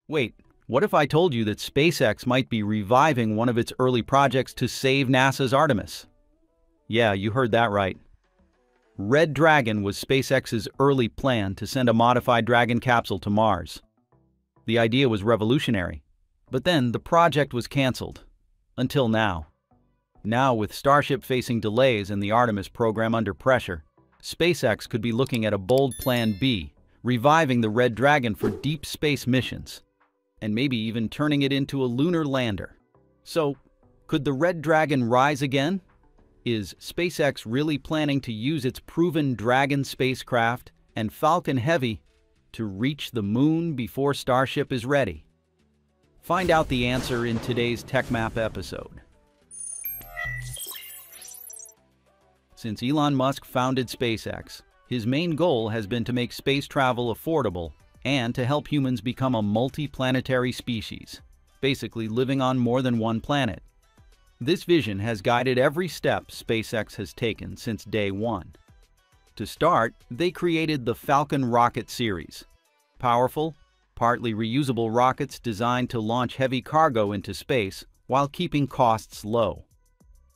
Wait, what if I told you that SpaceX might be reviving one of its early projects to save NASA's Artemis? Yeah, you heard that right. Red Dragon was SpaceX's early plan to send a modified Dragon capsule to Mars. The idea was revolutionary, but then the project was canceled. Until now. Now, with Starship facing delays and the Artemis program under pressure, SpaceX could be looking at a bold Plan B, reviving the Red Dragon for deep space missions, and maybe even turning it into a lunar lander. So, could the Red Dragon rise again? Is SpaceX really planning to use its proven Dragon spacecraft and Falcon Heavy to reach the moon before Starship is ready? Find out the answer in today's TechMap episode. Since Elon Musk founded SpaceX, his main goal has been to make space travel affordable and to help humans become a multi-planetary species, basically living on more than one planet. This vision has guided every step SpaceX has taken since day one. To start, they created the Falcon rocket series, powerful, partly reusable rockets designed to launch heavy cargo into space while keeping costs low.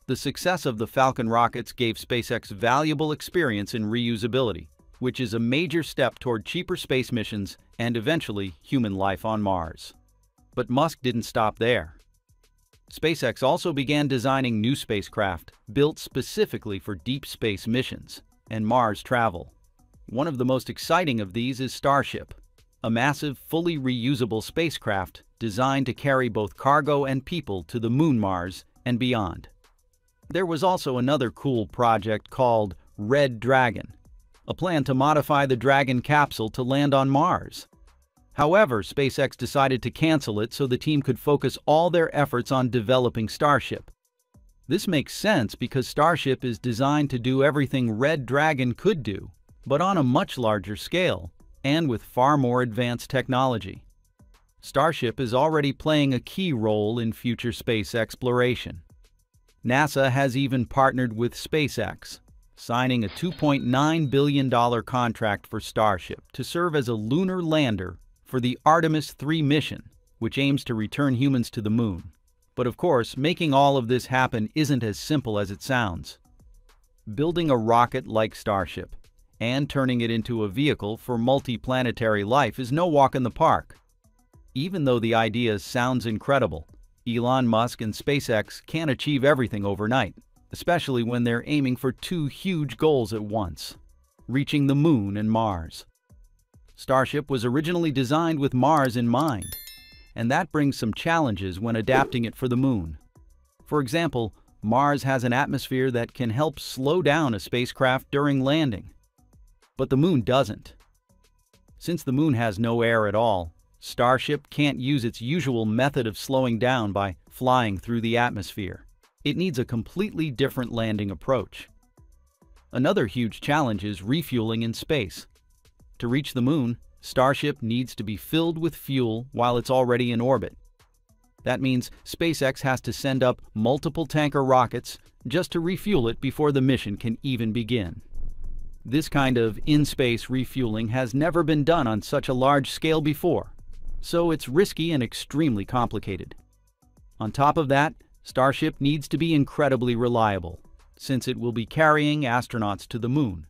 The success of the Falcon rockets gave SpaceX valuable experience in reusability, which is a major step toward cheaper space missions and eventually human life on Mars. But Musk didn't stop there. SpaceX also began designing new spacecraft built specifically for deep space missions and Mars travel. One of the most exciting of these is Starship, a massive, fully reusable spacecraft designed to carry both cargo and people to the moon, Mars, and beyond. There was also another cool project called Red Dragon, a plan to modify the Dragon capsule to land on Mars. However, SpaceX decided to cancel it so the team could focus all their efforts on developing Starship. This makes sense because Starship is designed to do everything Red Dragon could do, but on a much larger scale and with far more advanced technology. Starship is already playing a key role in future space exploration. NASA has even partnered with SpaceX, signing a $2.9 billion contract for Starship to serve as a lunar lander for the Artemis 3 mission, which aims to return humans to the moon. But of course, making all of this happen isn't as simple as it sounds. Building a rocket like Starship and turning it into a vehicle for multi-planetary life is no walk in the park. Even though the idea sounds incredible, Elon Musk and SpaceX can't achieve everything overnight, especially when they're aiming for two huge goals at once: reaching the moon and Mars. Starship was originally designed with Mars in mind, and that brings some challenges when adapting it for the moon. For example, Mars has an atmosphere that can help slow down a spacecraft during landing, but the moon doesn't. Since the moon has no air at all, Starship can't use its usual method of slowing down by flying through the atmosphere. It needs a completely different landing approach. Another huge challenge is refueling in space. To reach the moon, Starship needs to be filled with fuel while it's already in orbit. That means SpaceX has to send up multiple tanker rockets just to refuel it before the mission can even begin. This kind of in-space refueling has never been done on such a large scale before, so it's risky and extremely complicated. On top of that, Starship needs to be incredibly reliable, since it will be carrying astronauts to the moon.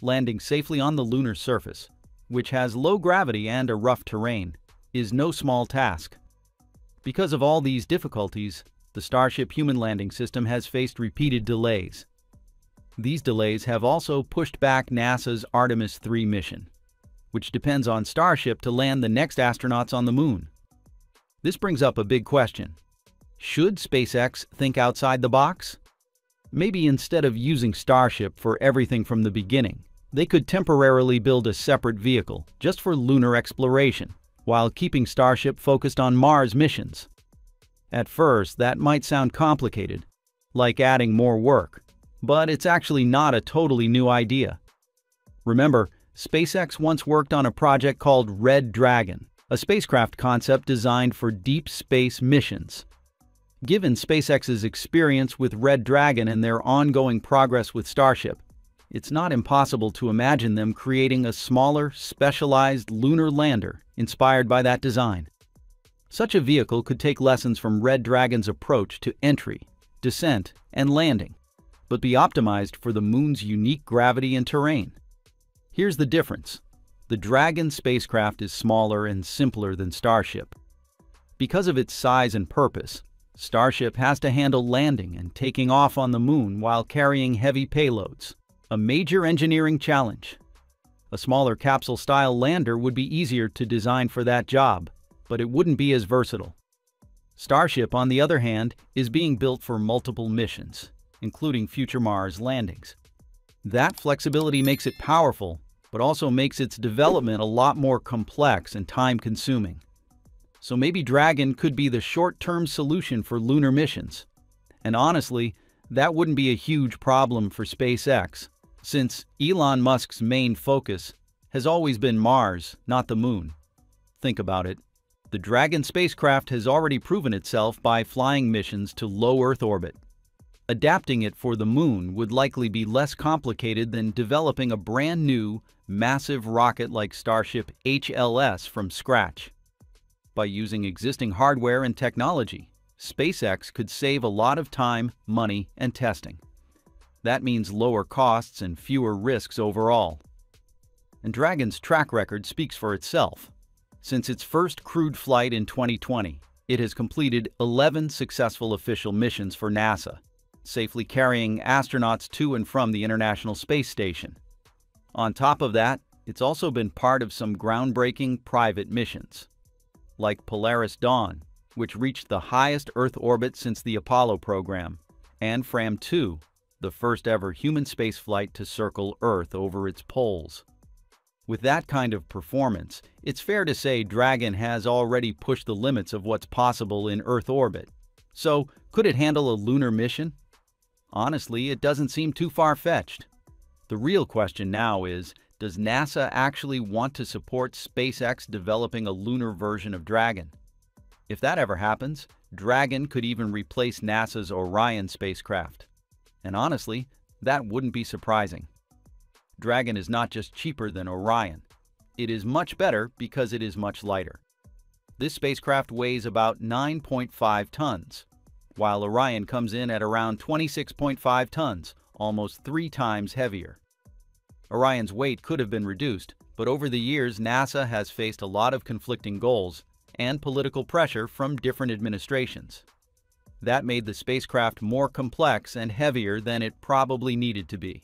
Landing safely on the lunar surface, which has low gravity and a rough terrain, is no small task. Because of all these difficulties, the Starship human landing system has faced repeated delays. These delays have also pushed back NASA's Artemis 3 mission, which depends on Starship to land the next astronauts on the moon. This brings up a big question. Should SpaceX think outside the box? Maybe instead of using Starship for everything from the beginning, they could temporarily build a separate vehicle just for lunar exploration, while keeping Starship focused on Mars missions. At first, that might sound complicated, like adding more work, but it's actually not a totally new idea. Remember, SpaceX once worked on a project called Red Dragon, a spacecraft concept designed for deep space missions. Given SpaceX's experience with Red Dragon and their ongoing progress with Starship, it's not impossible to imagine them creating a smaller, specialized lunar lander inspired by that design. Such a vehicle could take lessons from Red Dragon's approach to entry, descent, and landing, but be optimized for the Moon's unique gravity and terrain. Here's the difference. The Dragon spacecraft is smaller and simpler than Starship. Because of its size and purpose, Starship has to handle landing and taking off on the Moon while carrying heavy payloads, a major engineering challenge. A smaller capsule-style lander would be easier to design for that job, but it wouldn't be as versatile. Starship, on the other hand, is being built for multiple missions, including future Mars landings. That flexibility makes it powerful, but also makes its development a lot more complex and time-consuming. So maybe Dragon could be the short-term solution for lunar missions. And honestly, that wouldn't be a huge problem for SpaceX, since Elon Musk's main focus has always been Mars, not the Moon. Think about it. The Dragon spacecraft has already proven itself by flying missions to low Earth orbit. Adapting it for the Moon would likely be less complicated than developing a brand new, massive rocket like Starship HLS from scratch. By using existing hardware and technology, SpaceX could save a lot of time, money, and testing. That means lower costs and fewer risks overall. And Dragon's track record speaks for itself. Since its first crewed flight in 2020, it has completed 11 successful official missions for NASA, safely carrying astronauts to and from the International Space Station. On top of that, it's also been part of some groundbreaking private missions, like Polaris Dawn, which reached the highest Earth orbit since the Apollo program, and Fram-2, the first ever human spaceflight to circle Earth over its poles. With that kind of performance, it's fair to say Dragon has already pushed the limits of what's possible in Earth orbit. So, could it handle a lunar mission? Honestly, it doesn't seem too far-fetched. The real question now is, does NASA actually want to support SpaceX developing a lunar version of Dragon? If that ever happens, Dragon could even replace NASA's Orion spacecraft. And honestly, that wouldn't be surprising. Dragon is not just cheaper than Orion. It is much better because it is much lighter. This spacecraft weighs about 9.5 tons, while Orion comes in at around 26.5 tons, almost 3 times heavier. Orion's weight could have been reduced, but over the years NASA has faced a lot of conflicting goals and political pressure from different administrations. That made the spacecraft more complex and heavier than it probably needed to be.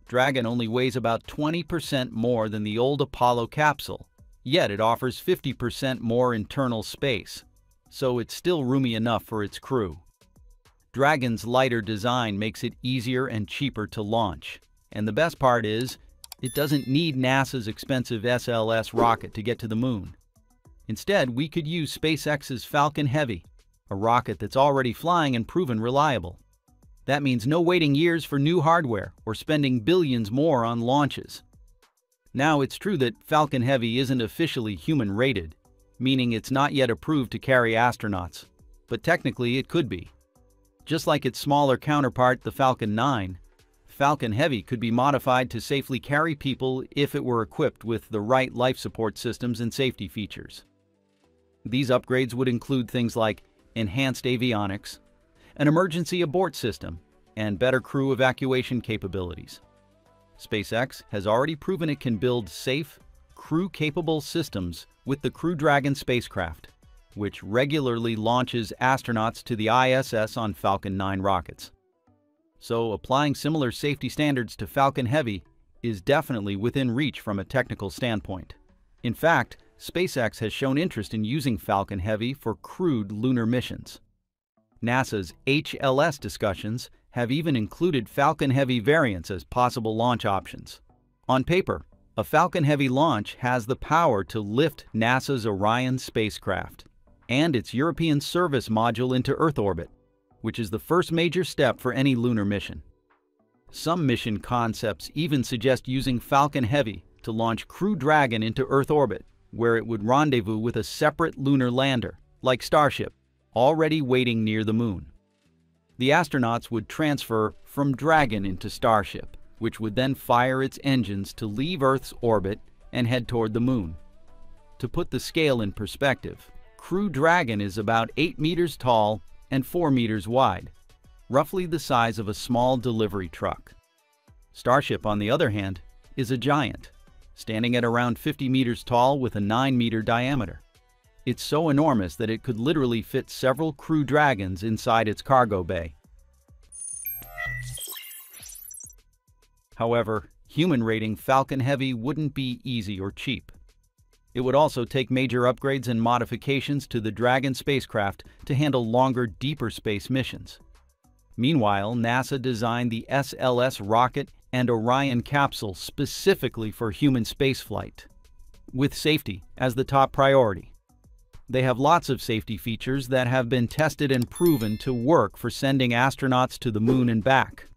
Dragon only weighs about 20% more than the old Apollo capsule, yet it offers 50% more internal space, so it's still roomy enough for its crew. Dragon's lighter design makes it easier and cheaper to launch, and the best part is, it doesn't need NASA's expensive SLS rocket to get to the Moon. Instead, we could use SpaceX's Falcon Heavy, a rocket that's already flying and proven reliable. That means no waiting years for new hardware or spending billions more on launches. Now, it's true that Falcon Heavy isn't officially human-rated, meaning it's not yet approved to carry astronauts, but technically it could be. Just like its smaller counterpart, the Falcon 9, Falcon Heavy could be modified to safely carry people if it were equipped with the right life support systems and safety features. These upgrades would include things like enhanced avionics, an emergency abort system, and better crew evacuation capabilities. SpaceX has already proven it can build safe, crew-capable systems with the Crew Dragon spacecraft, which regularly launches astronauts to the ISS on Falcon 9 rockets. So applying similar safety standards to Falcon Heavy is definitely within reach from a technical standpoint. In fact, SpaceX has shown interest in using Falcon Heavy for crewed lunar missions. NASA's HLS discussions have even included Falcon Heavy variants as possible launch options. On paper, a Falcon Heavy launch has the power to lift NASA's Orion spacecraft and its European service module into Earth orbit, which is the first major step for any lunar mission. Some mission concepts even suggest using Falcon Heavy to launch Crew Dragon into Earth orbit, where it would rendezvous with a separate lunar lander, like Starship, already waiting near the Moon. The astronauts would transfer from Dragon into Starship, which would then fire its engines to leave Earth's orbit and head toward the Moon. To put the scale in perspective, Crew Dragon is about 8 meters tall and 4 meters wide, roughly the size of a small delivery truck. Starship, on the other hand, is a giant, standing at around 50 meters tall with a 9-meter diameter. It's so enormous that it could literally fit several Crew Dragons inside its cargo bay. However, human-rating Falcon Heavy wouldn't be easy or cheap. It would also take major upgrades and modifications to the Dragon spacecraft to handle longer, deeper space missions. Meanwhile, NASA designed the SLS rocket and Orion capsule specifically for human spaceflight, with safety as the top priority. They have lots of safety features that have been tested and proven to work for sending astronauts to the Moon and back.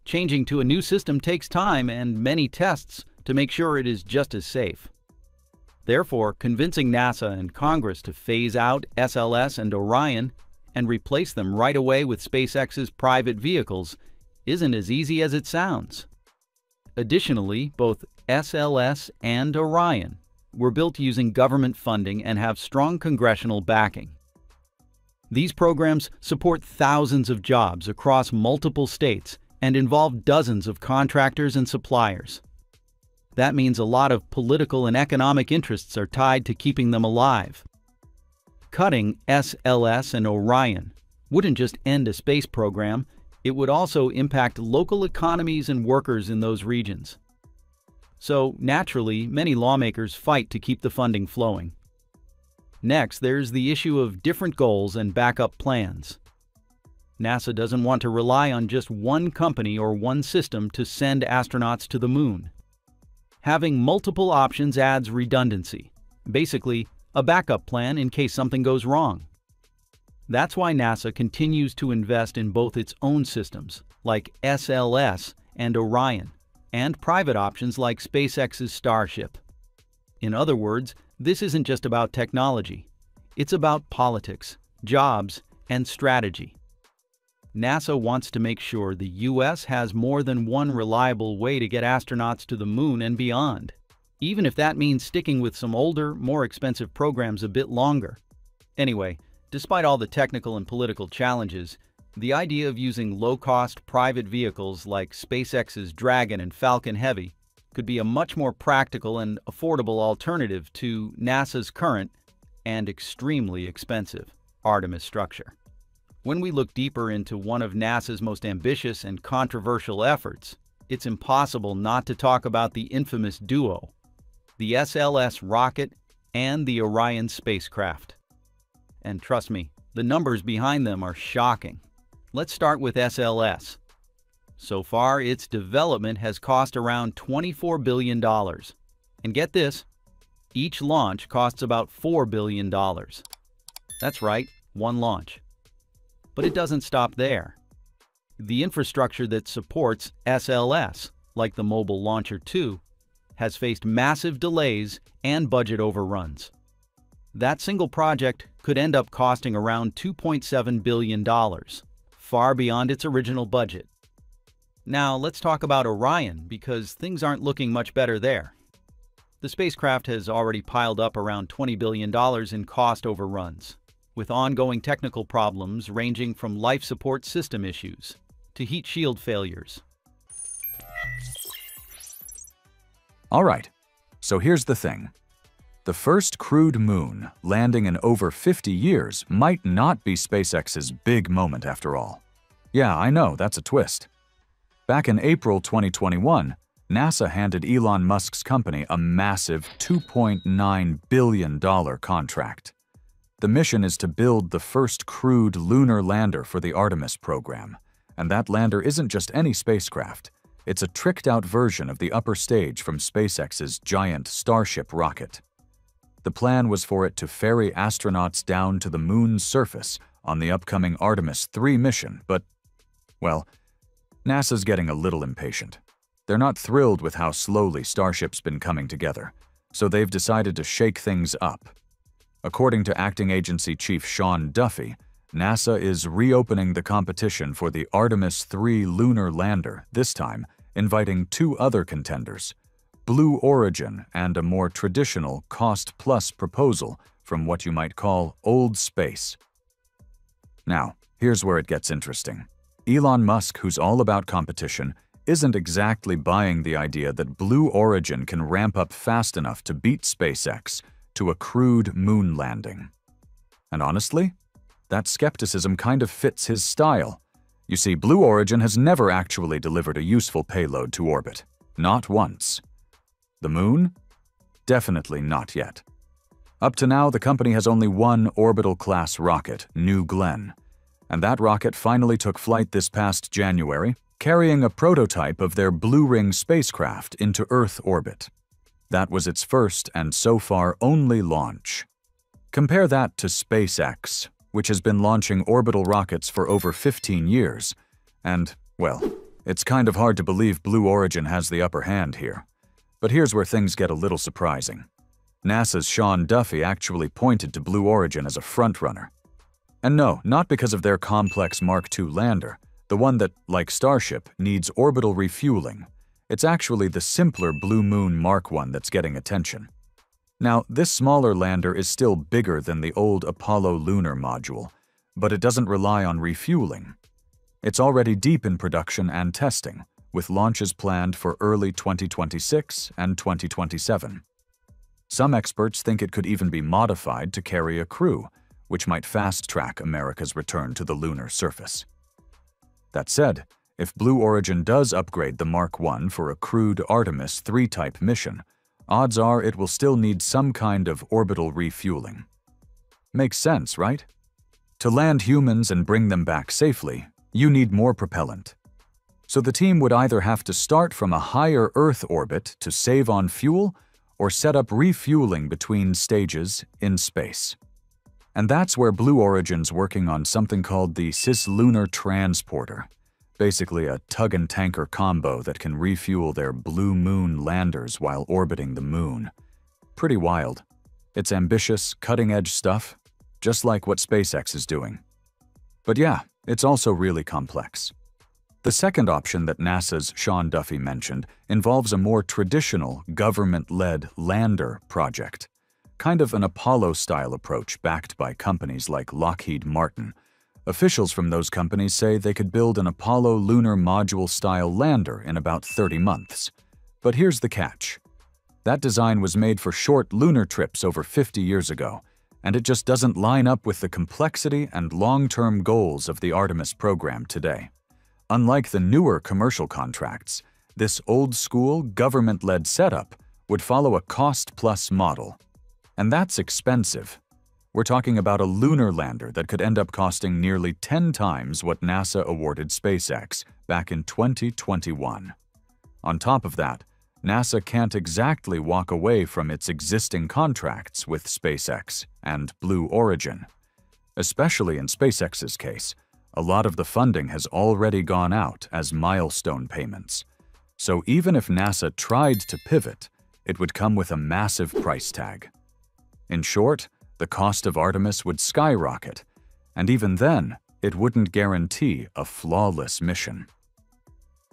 Changing to a new system takes time and many tests to make sure it is just as safe. Therefore, convincing NASA and Congress to phase out SLS and Orion and replace them right away with SpaceX's private vehicles isn't as easy as it sounds. Additionally, both SLS and Orion were built using government funding and have strong congressional backing. These programs support thousands of jobs across multiple states and involve dozens of contractors and suppliers. That means a lot of political and economic interests are tied to keeping them alive. Cutting SLS and Orion wouldn't just end a space program, it would also impact local economies and workers in those regions. So, naturally, many lawmakers fight to keep the funding flowing. Next, there's the issue of different goals and backup plans. NASA doesn't want to rely on just one company or one system to send astronauts to the Moon. Having multiple options adds redundancy, basically a backup plan in case something goes wrong. That's why NASA continues to invest in both its own systems, like SLS and Orion, and private options like SpaceX's Starship. In other words, this isn't just about technology. It's about politics, jobs, and strategy. NASA wants to make sure the U.S. has more than one reliable way to get astronauts to the Moon and beyond, even if that means sticking with some older, more expensive programs a bit longer. Anyway, despite all the technical and political challenges, the idea of using low-cost private vehicles like SpaceX's Dragon and Falcon Heavy could be a much more practical and affordable alternative to NASA's current and extremely expensive Artemis structure. When we look deeper into one of NASA's most ambitious and controversial efforts, it's impossible not to talk about the infamous duo, the SLS rocket and the Orion spacecraft. And trust me, the numbers behind them are shocking. Let's start with SLS. So far, its development has cost around $24 billion. And get this, each launch costs about $4 billion. That's right, one launch. But it doesn't stop there. The infrastructure that supports SLS, like the Mobile Launcher 2, has faced massive delays and budget overruns. That single project could end up costing around $2.7 billion, far beyond its original budget. Now let's talk about Orion, because things aren't looking much better there. The spacecraft has already piled up around $20 billion in cost overruns, with ongoing technical problems ranging from life support system issues to heat shield failures. All right, so here's the thing. The first crewed moon landing in over 50 years might not be SpaceX's big moment after all. Yeah, I know, that's a twist. Back in April 2021, NASA handed Elon Musk's company a massive $2.9 billion contract. The mission is to build the first crewed lunar lander for the Artemis program, and that lander isn't just any spacecraft. It's a tricked-out version of the upper stage from SpaceX's giant Starship rocket. The plan was for it to ferry astronauts down to the Moon's surface on the upcoming Artemis 3 mission, but, well, NASA's getting a little impatient. They're not thrilled with how slowly Starship's been coming together, so they've decided to shake things up. According to Acting Agency Chief Sean Duffy, NASA is reopening the competition for the Artemis 3 lunar lander, this time inviting two other contenders, Blue Origin and a more traditional cost-plus proposal from what you might call old space. Now, here's where it gets interesting. Elon Musk, who's all about competition, isn't exactly buying the idea that Blue Origin can ramp up fast enough to beat SpaceX to a crewed moon landing. And honestly, that skepticism kind of fits his style. You see, Blue Origin has never actually delivered a useful payload to orbit. Not once. The moon? Definitely not yet. Up to now, the company has only one orbital-class rocket, New Glenn. And that rocket finally took flight this past January, carrying a prototype of their Blue Ring spacecraft into Earth orbit. That was its first and so far only launch. Compare that to SpaceX, which has been launching orbital rockets for over 15 years. And, well, it's kind of hard to believe Blue Origin has the upper hand here. But here's where things get a little surprising. NASA's Sean Duffy actually pointed to Blue Origin as a frontrunner. And no, not because of their complex Mark II lander, the one that, like Starship, needs orbital refueling. It's actually the simpler Blue Moon Mark I that's getting attention. Now, this smaller lander is still bigger than the old Apollo lunar module, but it doesn't rely on refueling. It's already deep in production and testing, with launches planned for early 2026 and 2027. Some experts think it could even be modified to carry a crew, which might fast-track America's return to the lunar surface. That said, if Blue Origin does upgrade the Mark I for a crewed Artemis III-type mission, odds are it will still need some kind of orbital refueling. Makes sense, right? To land humans and bring them back safely, you need more propellant. So the team would either have to start from a higher Earth orbit to save on fuel, or set up refueling between stages in space. And that's where Blue Origin's working on something called the Cislunar Transporter, basically a tug-and-tanker combo that can refuel their Blue Moon landers while orbiting the moon. Pretty wild. It's ambitious, cutting-edge stuff, just like what SpaceX is doing. But yeah, it's also really complex. The second option that NASA's Sean Duffy mentioned involves a more traditional, government-led lander project, kind of an Apollo-style approach backed by companies like Lockheed Martin. Officials from those companies say they could build an Apollo lunar module-style lander in about 30 months. But here's the catch. That design was made for short lunar trips over 50 years ago, and it just doesn't line up with the complexity and long-term goals of the Artemis program today. Unlike the newer commercial contracts, this old-school, government-led setup would follow a cost-plus model. And that's expensive. We're talking about a lunar lander that could end up costing nearly 10 times what NASA awarded SpaceX back in 2021. On top of that, NASA can't exactly walk away from its existing contracts with SpaceX and Blue Origin. Especially in SpaceX's case, a lot of the funding has already gone out as milestone payments. So even if NASA tried to pivot, it would come with a massive price tag. In short, the cost of Artemis would skyrocket, and even then, it wouldn't guarantee a flawless mission.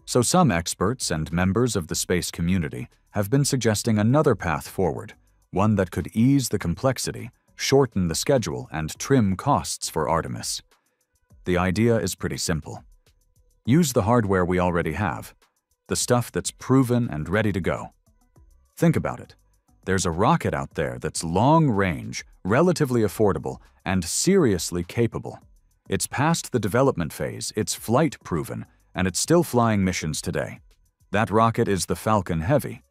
So some experts and members of the space community have been suggesting another path forward, one that could ease the complexity, shorten the schedule, and trim costs for Artemis. The idea is pretty simple. Use the hardware we already have, the stuff that's proven and ready to go. Think about it. There's a rocket out there that's long-range, relatively affordable, and seriously capable. It's past the development phase, it's flight-proven, and it's still flying missions today. That rocket is the Falcon Heavy.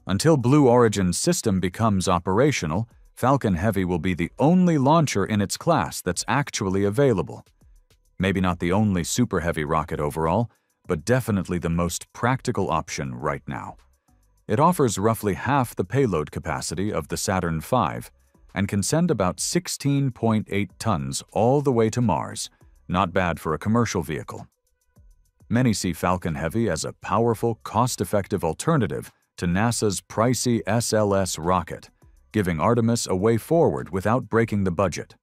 Until Blue Origin's system becomes operational, Falcon Heavy will be the only launcher in its class that's actually available. Maybe not the only Super Heavy rocket overall, but definitely the most practical option right now. It offers roughly half the payload capacity of the Saturn V and can send about 16.8 tons all the way to Mars. Not bad for a commercial vehicle. Many see Falcon Heavy as a powerful, cost-effective alternative to NASA's pricey SLS rocket, giving Artemis a way forward without breaking the budget.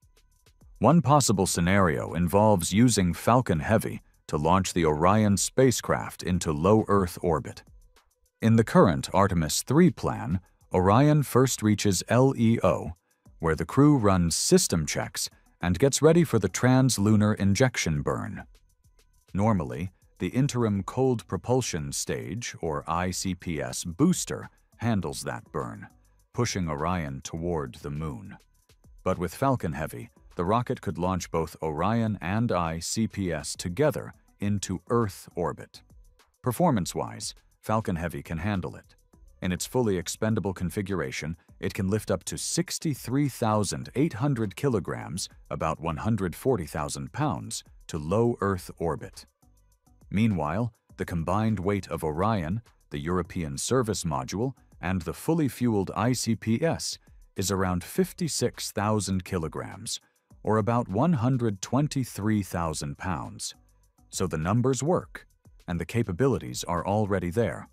One possible scenario involves using Falcon Heavy to launch the Orion spacecraft into low Earth orbit. In the current Artemis 3 plan, Orion first reaches LEO, where the crew runs system checks and gets ready for the trans-lunar injection burn. Normally, the interim cold propulsion stage, or ICPS booster, handles that burn, pushing Orion toward the Moon. But with Falcon Heavy, the rocket could launch both Orion and ICPS together into Earth orbit. Performance-wise, Falcon Heavy can handle it. In its fully expendable configuration, it can lift up to 63,800 kilograms, about 140,000 pounds, to low Earth orbit. Meanwhile, the combined weight of Orion, the European Service Module, and the fully fueled ICPS is around 56,000 kilograms, or about 123,000 pounds. So the numbers work, and the capabilities are already there.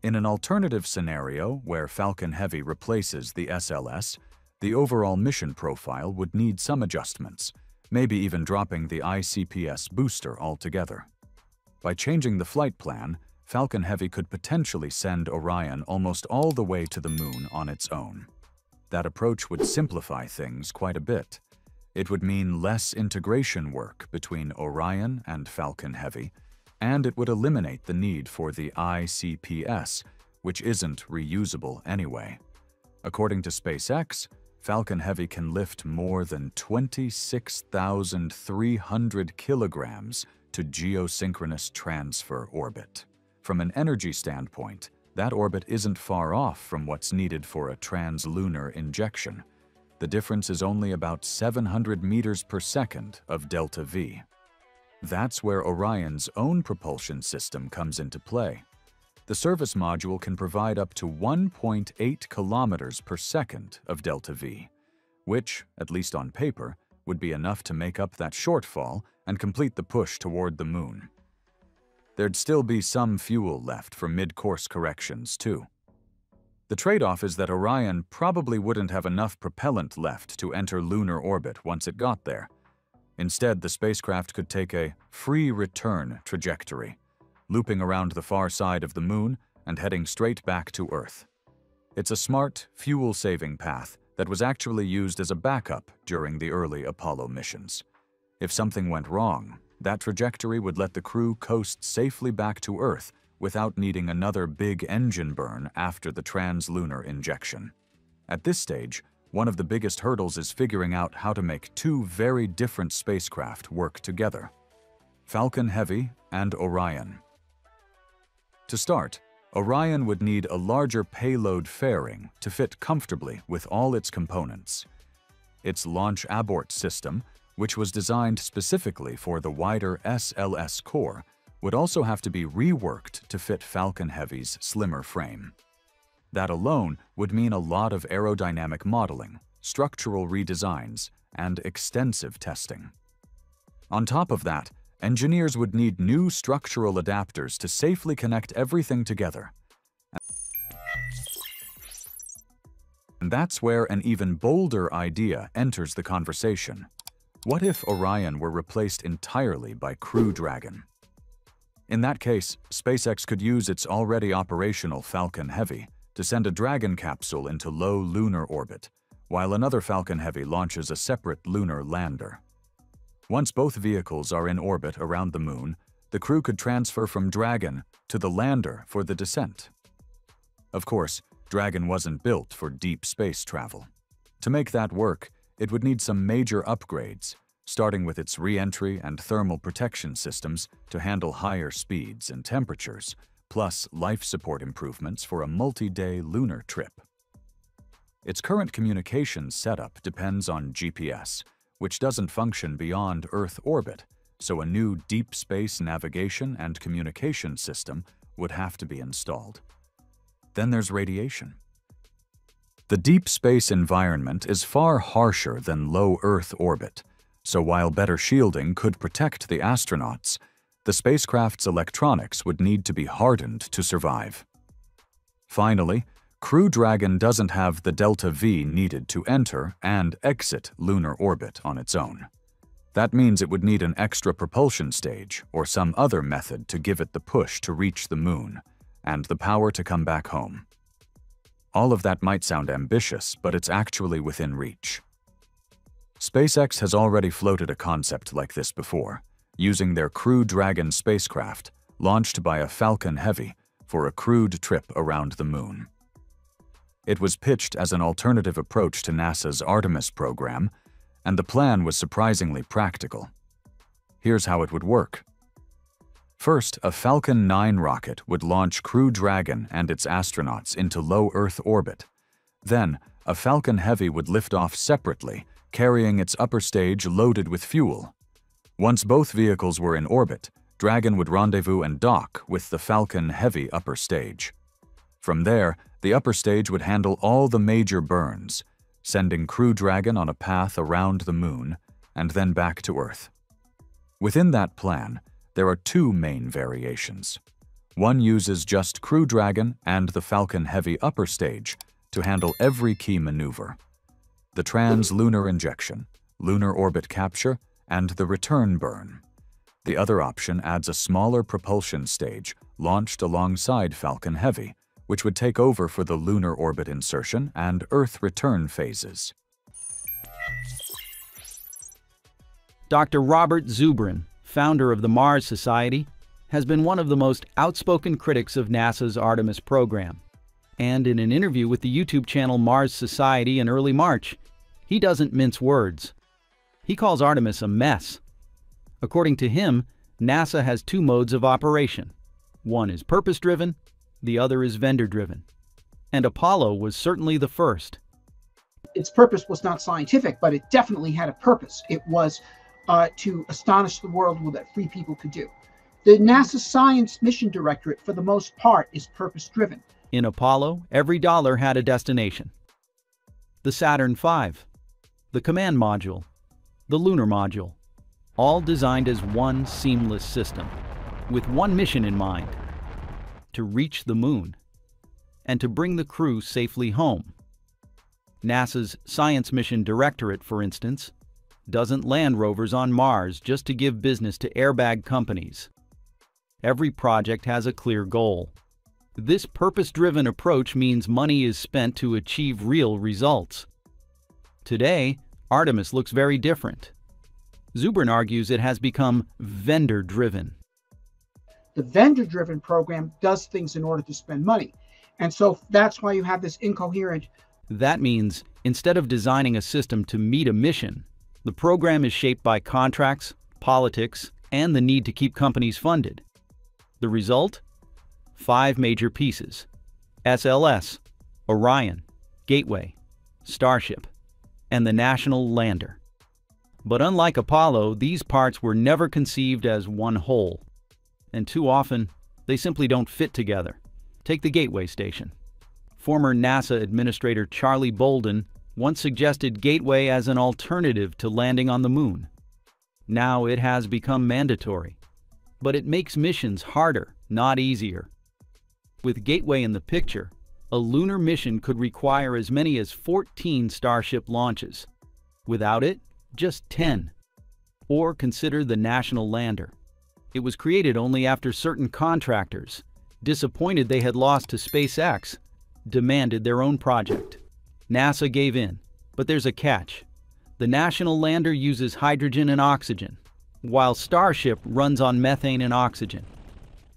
In an alternative scenario where Falcon Heavy replaces the SLS, the overall mission profile would need some adjustments, maybe even dropping the ICPS booster altogether. By changing the flight plan, Falcon Heavy could potentially send Orion almost all the way to the Moon on its own. That approach would simplify things quite a bit. It would mean less integration work between Orion and Falcon Heavy, and it would eliminate the need for the ICPS, which isn't reusable anyway. According to SpaceX, Falcon Heavy can lift more than 26,300 kilograms to geosynchronous transfer orbit. From an energy standpoint, that orbit isn't far off from what's needed for a trans-lunar injection. The difference is only about 700 meters per second of delta V. That's where Orion's own propulsion system comes into play. The service module can provide up to 1.8 kilometers per second of delta V, which, at least on paper, would be enough to make up that shortfall and complete the push toward the Moon. There'd still be some fuel left for mid-course corrections, too. The trade-off is that Orion probably wouldn't have enough propellant left to enter lunar orbit once it got there. Instead, the spacecraft could take a free return trajectory, looping around the far side of the Moon and heading straight back to Earth. It's a smart, fuel-saving path that was actually used as a backup during the early Apollo missions. If something went wrong, that trajectory would let the crew coast safely back to Earth without needing another big engine burn after the trans-lunar injection. At this stage, one of the biggest hurdles is figuring out how to make two very different spacecraft work together: Falcon Heavy and Orion. To start, Orion would need a larger payload fairing to fit comfortably with all its components. Its launch abort system, which was designed specifically for the wider SLS core, would also have to be reworked to fit Falcon Heavy's slimmer frame. That alone would mean a lot of aerodynamic modeling, structural redesigns, and extensive testing. On top of that, engineers would need new structural adapters to safely connect everything together. And that's where an even bolder idea enters the conversation. What if Orion were replaced entirely by Crew Dragon? In that case, SpaceX could use its already operational Falcon Heavy to send a Dragon capsule into low lunar orbit, while another Falcon Heavy launches a separate lunar lander. Once both vehicles are in orbit around the Moon, the crew could transfer from Dragon to the lander for the descent. Of course, Dragon wasn't built for deep space travel. To make that work, it would need some major upgrades, starting with its re-entry and thermal protection systems to handle higher speeds and temperatures, plus life support improvements for a multi-day lunar trip. Its current communications setup depends on GPS, which doesn't function beyond Earth orbit, so a new deep space navigation and communication system would have to be installed. Then there's radiation. The deep space environment is far harsher than low Earth orbit, so while better shielding could protect the astronauts, the spacecraft's electronics would need to be hardened to survive. Finally, Crew Dragon doesn't have the delta V needed to enter and exit lunar orbit on its own. That means it would need an extra propulsion stage or some other method to give it the push to reach the moon and the power to come back home. All of that might sound ambitious, but it's actually within reach. SpaceX has already floated a concept like this before, using their Crew Dragon spacecraft, launched by a Falcon Heavy, for a crewed trip around the moon. It was pitched as an alternative approach to NASA's Artemis program, and the plan was surprisingly practical. Here's how it would work. First, a Falcon 9 rocket would launch Crew Dragon and its astronauts into low Earth orbit. Then, a Falcon Heavy would lift off separately, carrying its upper stage loaded with fuel. Once both vehicles were in orbit, Dragon would rendezvous and dock with the Falcon Heavy upper stage. From there, the upper stage would handle all the major burns, sending Crew Dragon on a path around the moon and then back to Earth. Within that plan, there are two main variations. One uses just Crew Dragon and the Falcon Heavy upper stage to handle every key maneuver: the trans-lunar injection, lunar orbit capture, and the return burn. The other option adds a smaller propulsion stage launched alongside Falcon Heavy, which would take over for the lunar orbit insertion and Earth return phases. Dr. Robert Zubrin, founder of the Mars Society, has been one of the most outspoken critics of NASA's Artemis program. And in an interview with the YouTube channel Mars Society in early March, he doesn't mince words. He calls Artemis a mess. According to him, NASA has two modes of operation. One is purpose-driven, the other is vendor-driven. And Apollo was certainly the first. Its purpose was not scientific, but it definitely had a purpose. It was to astonish the world with what free people could do. The NASA Science Mission Directorate, for the most part, is purpose-driven. In Apollo, every dollar had a destination. The Saturn V, the command module, the lunar module, all designed as one seamless system, with one mission in mind: to reach the moon and to bring the crew safely home. NASA's Science Mission Directorate, for instance, doesn't land rovers on Mars just to give business to airbag companies. Every project has a clear goal. This purpose-driven approach means money is spent to achieve real results. Today, Artemis looks very different. Zubrin argues it has become vendor-driven. The vendor-driven program does things in order to spend money. And so that's why you have this incoherent. That means instead of designing a system to meet a mission, the program is shaped by contracts, politics, and the need to keep companies funded. The result? 5 major pieces: SLS, Orion, Gateway, Starship, and the National Lander. But unlike Apollo, these parts were never conceived as one whole. And too often, they simply don't fit together. Take the Gateway station. Former NASA Administrator Charlie Bolden once suggested Gateway as an alternative to landing on the moon. Now it has become mandatory. But it makes missions harder, not easier. With Gateway in the picture, a lunar mission could require as many as 14 Starship launches. Without it, just 10. Or consider the National Lander. It was created only after certain contractors, disappointed they had lost to SpaceX, demanded their own project. NASA gave in, but there's a catch. The National Lander uses hydrogen and oxygen, while Starship runs on methane and oxygen.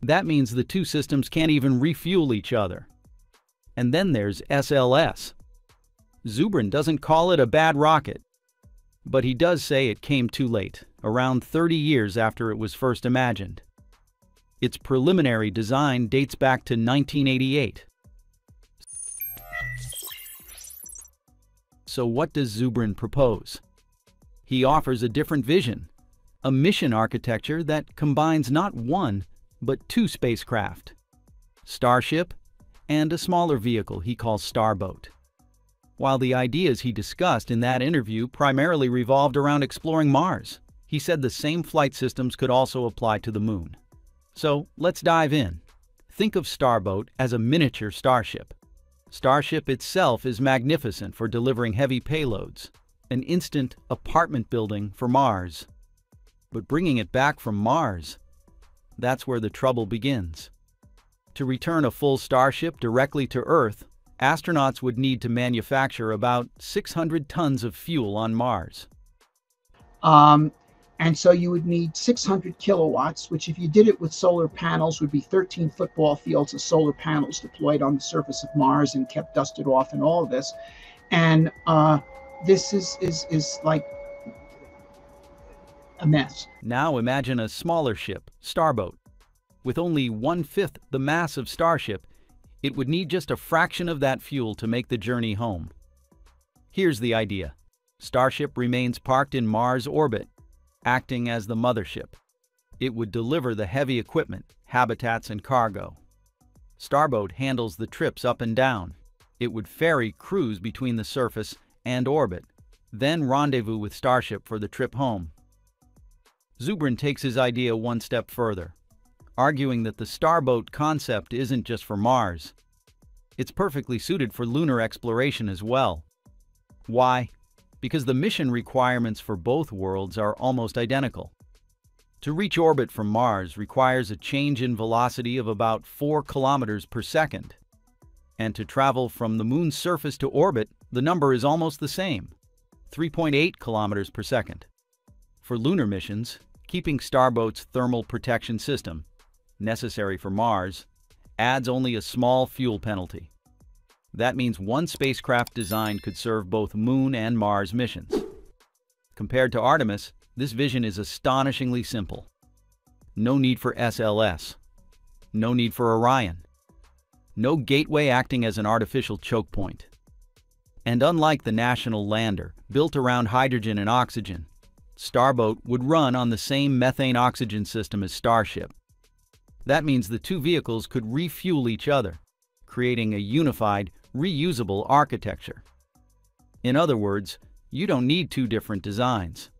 That means the two systems can't even refuel each other. And then there's SLS. Zubrin doesn't call it a bad rocket, but he does say it came too late, around 30 years after it was first imagined. Its preliminary design dates back to 1988. So what does Zubrin propose? He offers a different vision, a mission architecture that combines not one, but 2 spacecraft, Starship and a smaller vehicle he calls Starboat. While the ideas he discussed in that interview primarily revolved around exploring Mars, he said the same flight systems could also apply to the moon. So let's dive in. Think of Starboat as a miniature Starship. Starship itself is magnificent for delivering heavy payloads, an instant apartment building for Mars. But bringing it back from Mars, that's where the trouble begins. To return a full Starship directly to Earth, astronauts would need to manufacture about 600 tons of fuel on Mars. And so you would need 600 kilowatts, which if you did it with solar panels would be 13 football fields of solar panels deployed on the surface of Mars and kept dusted off and all of this. And this is like a mess. Now imagine a smaller ship, Starboat. With only 1/5 the mass of Starship, it would need just a fraction of that fuel to make the journey home. Here's the idea. Starship remains parked in Mars orbit, acting as the mothership. It would deliver the heavy equipment, habitats, and cargo. Starboat handles the trips up and down. It would ferry crews between the surface and orbit, then rendezvous with Starship for the trip home. Zubrin takes his idea one step further, arguing that the Starboat concept isn't just for Mars. It's perfectly suited for lunar exploration as well. Why? Because the mission requirements for both worlds are almost identical. To reach orbit from Mars requires a change in velocity of about 4 kilometers per second. And to travel from the Moon's surface to orbit, the number is almost the same, 3.8 kilometers per second. For lunar missions, keeping Starboat's thermal protection system, necessary for Mars, adds only a small fuel penalty. That means one spacecraft design could serve both Moon and Mars missions. Compared to Artemis, this vision is astonishingly simple. No need for SLS. No need for Orion. No gateway acting as an artificial choke point. And unlike the National Lander, built around hydrogen and oxygen, Starboat would run on the same methane-oxygen system as Starship. That means the two vehicles could refuel each other, creating a unified, reusable architecture. In other words, you don't need two different designs.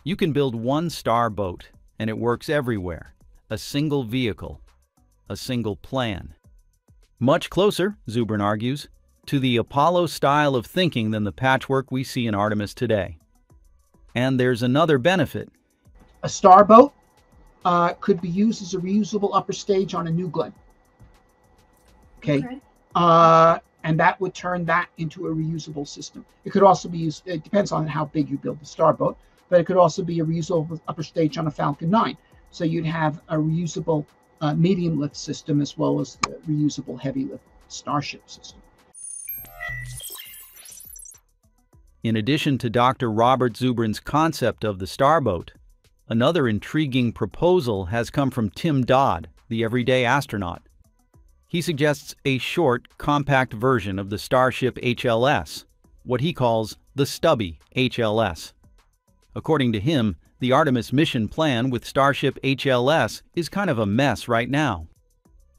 You can build one Starboat, and it works everywhere. A single vehicle, a single plan. Much closer, Zubrin argues, to the Apollo style of thinking than the patchwork we see in Artemis today. And there's another benefit. A Starboat could be used as a reusable upper stage on a New Glenn. Okay. And that would turn that into a reusable system. It could also be used, it depends on how big you build the Starboat, but it could also be a reusable upper stage on a Falcon 9. So you'd have a reusable medium lift system as well as the reusable heavy lift Starship system. In addition to Dr. Robert Zubrin's concept of the Starboat, another intriguing proposal has come from Tim Dodd, the everyday astronaut. He suggests a short, compact version of the Starship HLS, what he calls the stubby HLS. According to him, the Artemis mission plan with Starship HLS is kind of a mess right now.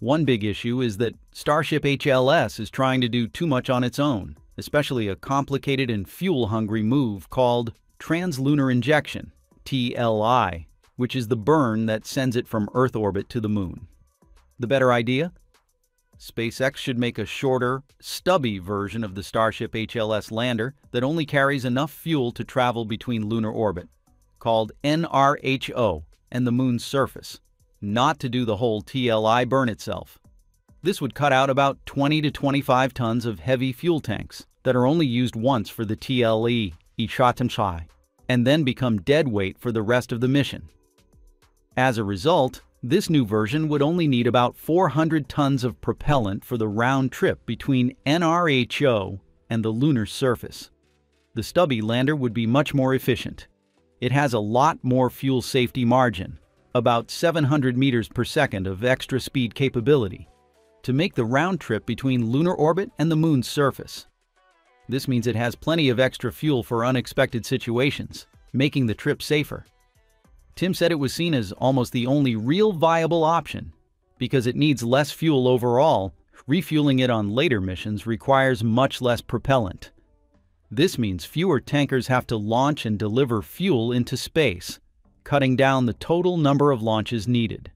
One big issue is that Starship HLS is trying to do too much on its own, especially a complicated and fuel-hungry move called translunar injection, TLI, which is the burn that sends it from Earth orbit to the Moon. The better idea? SpaceX should make a shorter, stubby version of the Starship HLS lander that only carries enough fuel to travel between lunar orbit, called NRHO, and the Moon's surface, not to do the whole TLI burn itself. This would cut out about 20 to 25 tons of heavy fuel tanks that are only used once for the TLE, and then become dead weight for the rest of the mission. As a result, this new version would only need about 400 tons of propellant for the round trip between NRHO and the lunar surface. The stubby lander would be much more efficient. It has a lot more fuel safety margin, about 700 meters per second of extra speed capability, to make the round trip between lunar orbit and the Moon's surface. This means it has plenty of extra fuel for unexpected situations, making the trip safer. Tim said it was seen as almost the only real viable option. Because it needs less fuel overall, refueling it on later missions requires much less propellant. This means fewer tankers have to launch and deliver fuel into space, cutting down the total number of launches needed.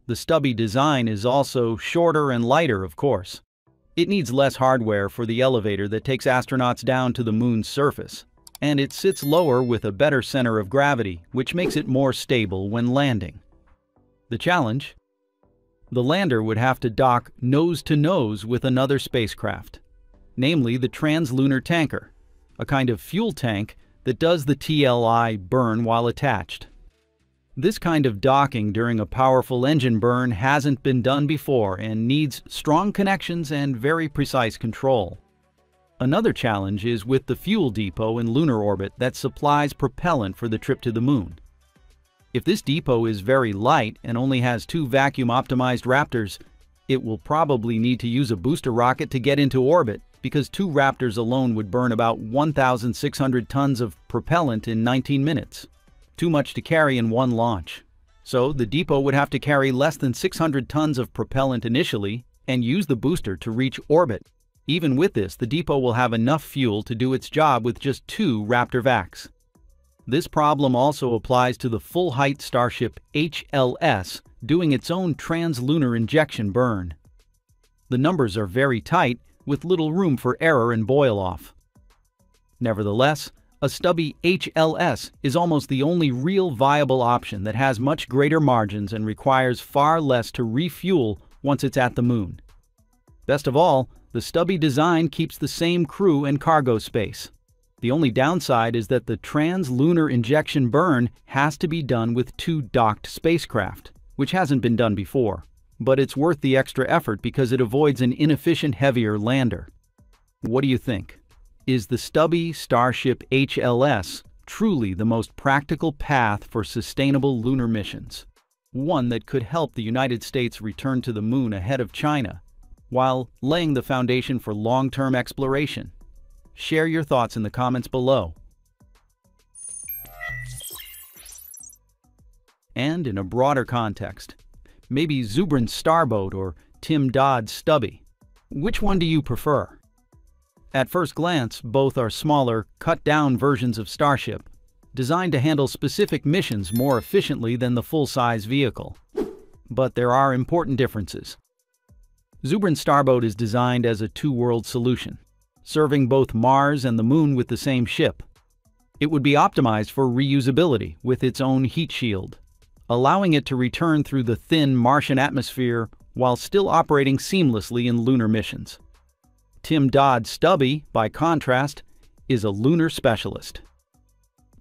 The stubby design is also shorter and lighter, of course. It needs less hardware for the elevator that takes astronauts down to the Moon's surface, and it sits lower with a better center of gravity, which makes it more stable when landing. The challenge? The lander would have to dock nose-to-nose with another spacecraft, namely the Translunar Tanker, a kind of fuel tank that does the TLI burn while attached. This kind of docking during a powerful engine burn hasn't been done before and needs strong connections and very precise control. Another challenge is with the fuel depot in lunar orbit that supplies propellant for the trip to the moon. If this depot is very light and only has 2 vacuum-optimized Raptors, it will probably need to use a booster rocket to get into orbit, because 2 Raptors alone would burn about 1,600 tons of propellant in 19 minutes. Too much to carry in one launch. So the depot would have to carry less than 600 tons of propellant initially and use the booster to reach orbit. Even with this, the depot will have enough fuel to do its job with just 2 Raptor vacs. This problem also applies to the full-height Starship HLS doing its own translunar injection burn. The numbers are very tight, with little room for error and boil-off. Nevertheless, a stubby HLS is almost the only real viable option that has much greater margins and requires far less to refuel once it's at the moon. Best of all, the stubby design keeps the same crew and cargo space. The only downside is that the translunar injection burn has to be done with 2 docked spacecraft, which hasn't been done before. But it's worth the extra effort because it avoids an inefficient, heavier lander. What do you think? Is the stubby Starship HLS truly the most practical path for sustainable lunar missions? One that could help the United States return to the moon ahead of China, while laying the foundation for long-term exploration? Share your thoughts in the comments below. And in a broader context, maybe Zubrin's Starboat or Tim Dodd's Stubby. Which one do you prefer? At first glance, both are smaller, cut-down versions of Starship, designed to handle specific missions more efficiently than the full-size vehicle. But there are important differences. Zubrin's Starboat is designed as a 2-world solution, serving both Mars and the Moon with the same ship. It would be optimized for reusability with its own heat shield, allowing it to return through the thin Martian atmosphere while still operating seamlessly in lunar missions. Tim Dodd's Stubby, by contrast, is a lunar specialist.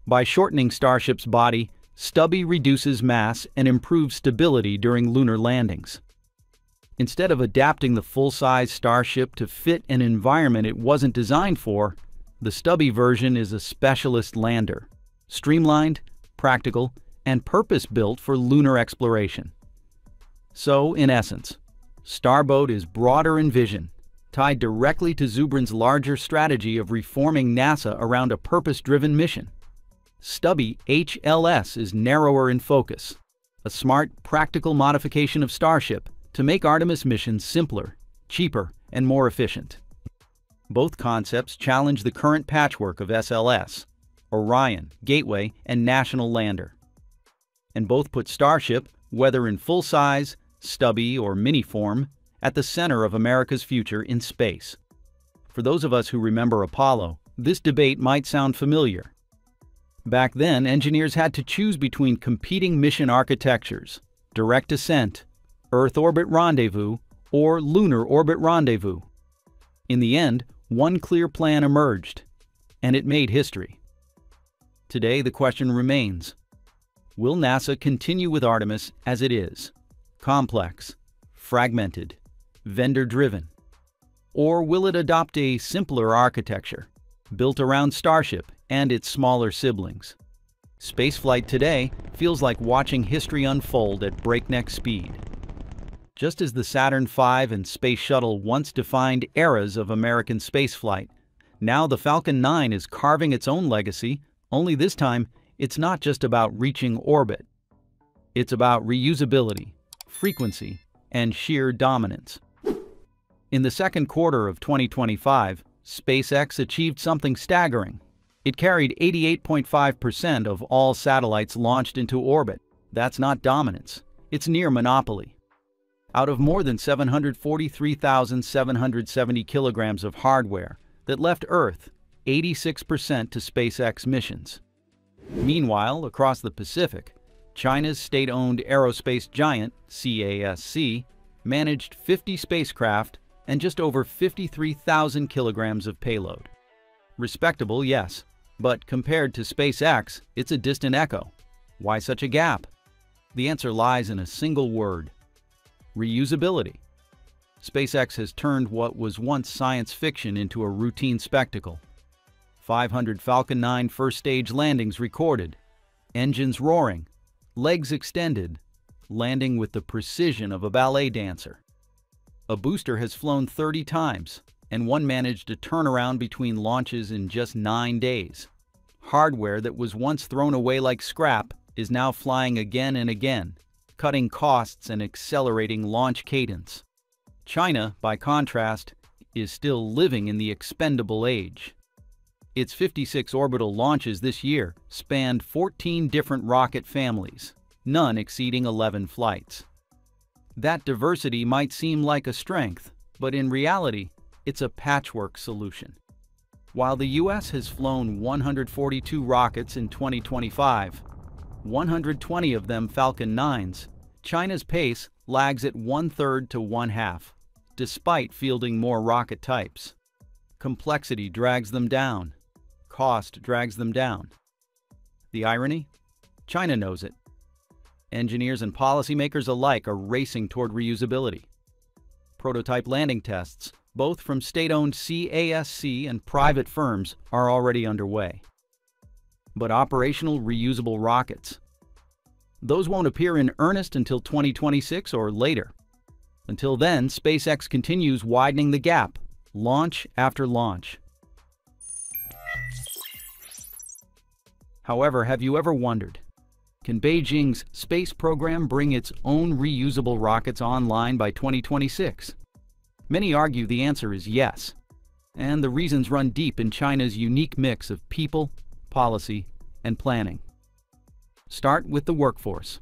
By shortening Starship's body, Stubby reduces mass and improves stability during lunar landings. Instead of adapting the full-size Starship to fit an environment it wasn't designed for, the Stubby version is a specialist lander, streamlined, practical, and purpose-built for lunar exploration. So, in essence, Starboat is broader in vision, tied directly to Zubrin's larger strategy of reforming NASA around a purpose-driven mission. Stubby HLS is narrower in focus, a smart, practical modification of Starship to make Artemis missions simpler, cheaper, and more efficient. Both concepts challenge the current patchwork of SLS, Orion, Gateway, and National Lander. And both put Starship, whether in full size, stubby, or mini form, at the center of America's future in space. For those of us who remember Apollo, this debate might sound familiar. Back then, engineers had to choose between competing mission architectures: direct descent, Earth orbit rendezvous, or lunar orbit rendezvous. In the end, one clear plan emerged, and it made history. Today, the question remains: will NASA continue with Artemis as it is, complex, fragmented, vendor-driven? Or will it adopt a simpler architecture, built around Starship and its smaller siblings? Spaceflight today feels like watching history unfold at breakneck speed. Just as the Saturn V and Space Shuttle once defined eras of American spaceflight, now the Falcon 9 is carving its own legacy, only this time it's not just about reaching orbit. It's about reusability, frequency, and sheer dominance. In the second quarter of 2025, SpaceX achieved something staggering. It carried 88.5% of all satellites launched into orbit. That's not dominance, it's near monopoly. Out of more than 743,770 kilograms of hardware that left Earth, 86% to SpaceX missions. Meanwhile, across the Pacific, China's state-owned aerospace giant, CASC, managed 50 spacecraft and just over 53,000 kilograms of payload. Respectable, yes, but compared to SpaceX, it's a distant echo. Why such a gap? The answer lies in a single word: reusability. SpaceX has turned what was once science fiction into a routine spectacle. 500 Falcon 9 first-stage landings recorded, engines roaring, legs extended, landing with the precision of a ballet dancer. A booster has flown 30 times, and one managed a turnaround between launches in just 9 days. Hardware that was once thrown away like scrap is now flying again and again, cutting costs and accelerating launch cadence. China, by contrast, is still living in the expendable age. Its 56 orbital launches this year spanned 14 different rocket families, none exceeding 11 flights. That diversity might seem like a strength, but in reality, it's a patchwork solution. While the US has flown 142 rockets in 2025, 120 of them Falcon 9s, China's pace lags at 1/3 to 1/2, despite fielding more rocket types. Complexity drags them down. Cost drags them down. The irony? China knows it. Engineers and policymakers alike are racing toward reusability. Prototype landing tests, both from state-owned CASC and private firms, are already underway. But operational reusable rockets? Those won't appear in earnest until 2026 or later. Until then, SpaceX continues widening the gap, launch after launch. However, have you ever wondered, can Beijing's space program bring its own reusable rockets online by 2026? Many argue the answer is yes, and the reasons run deep in China's unique mix of people, policy, and planning. Start with the workforce.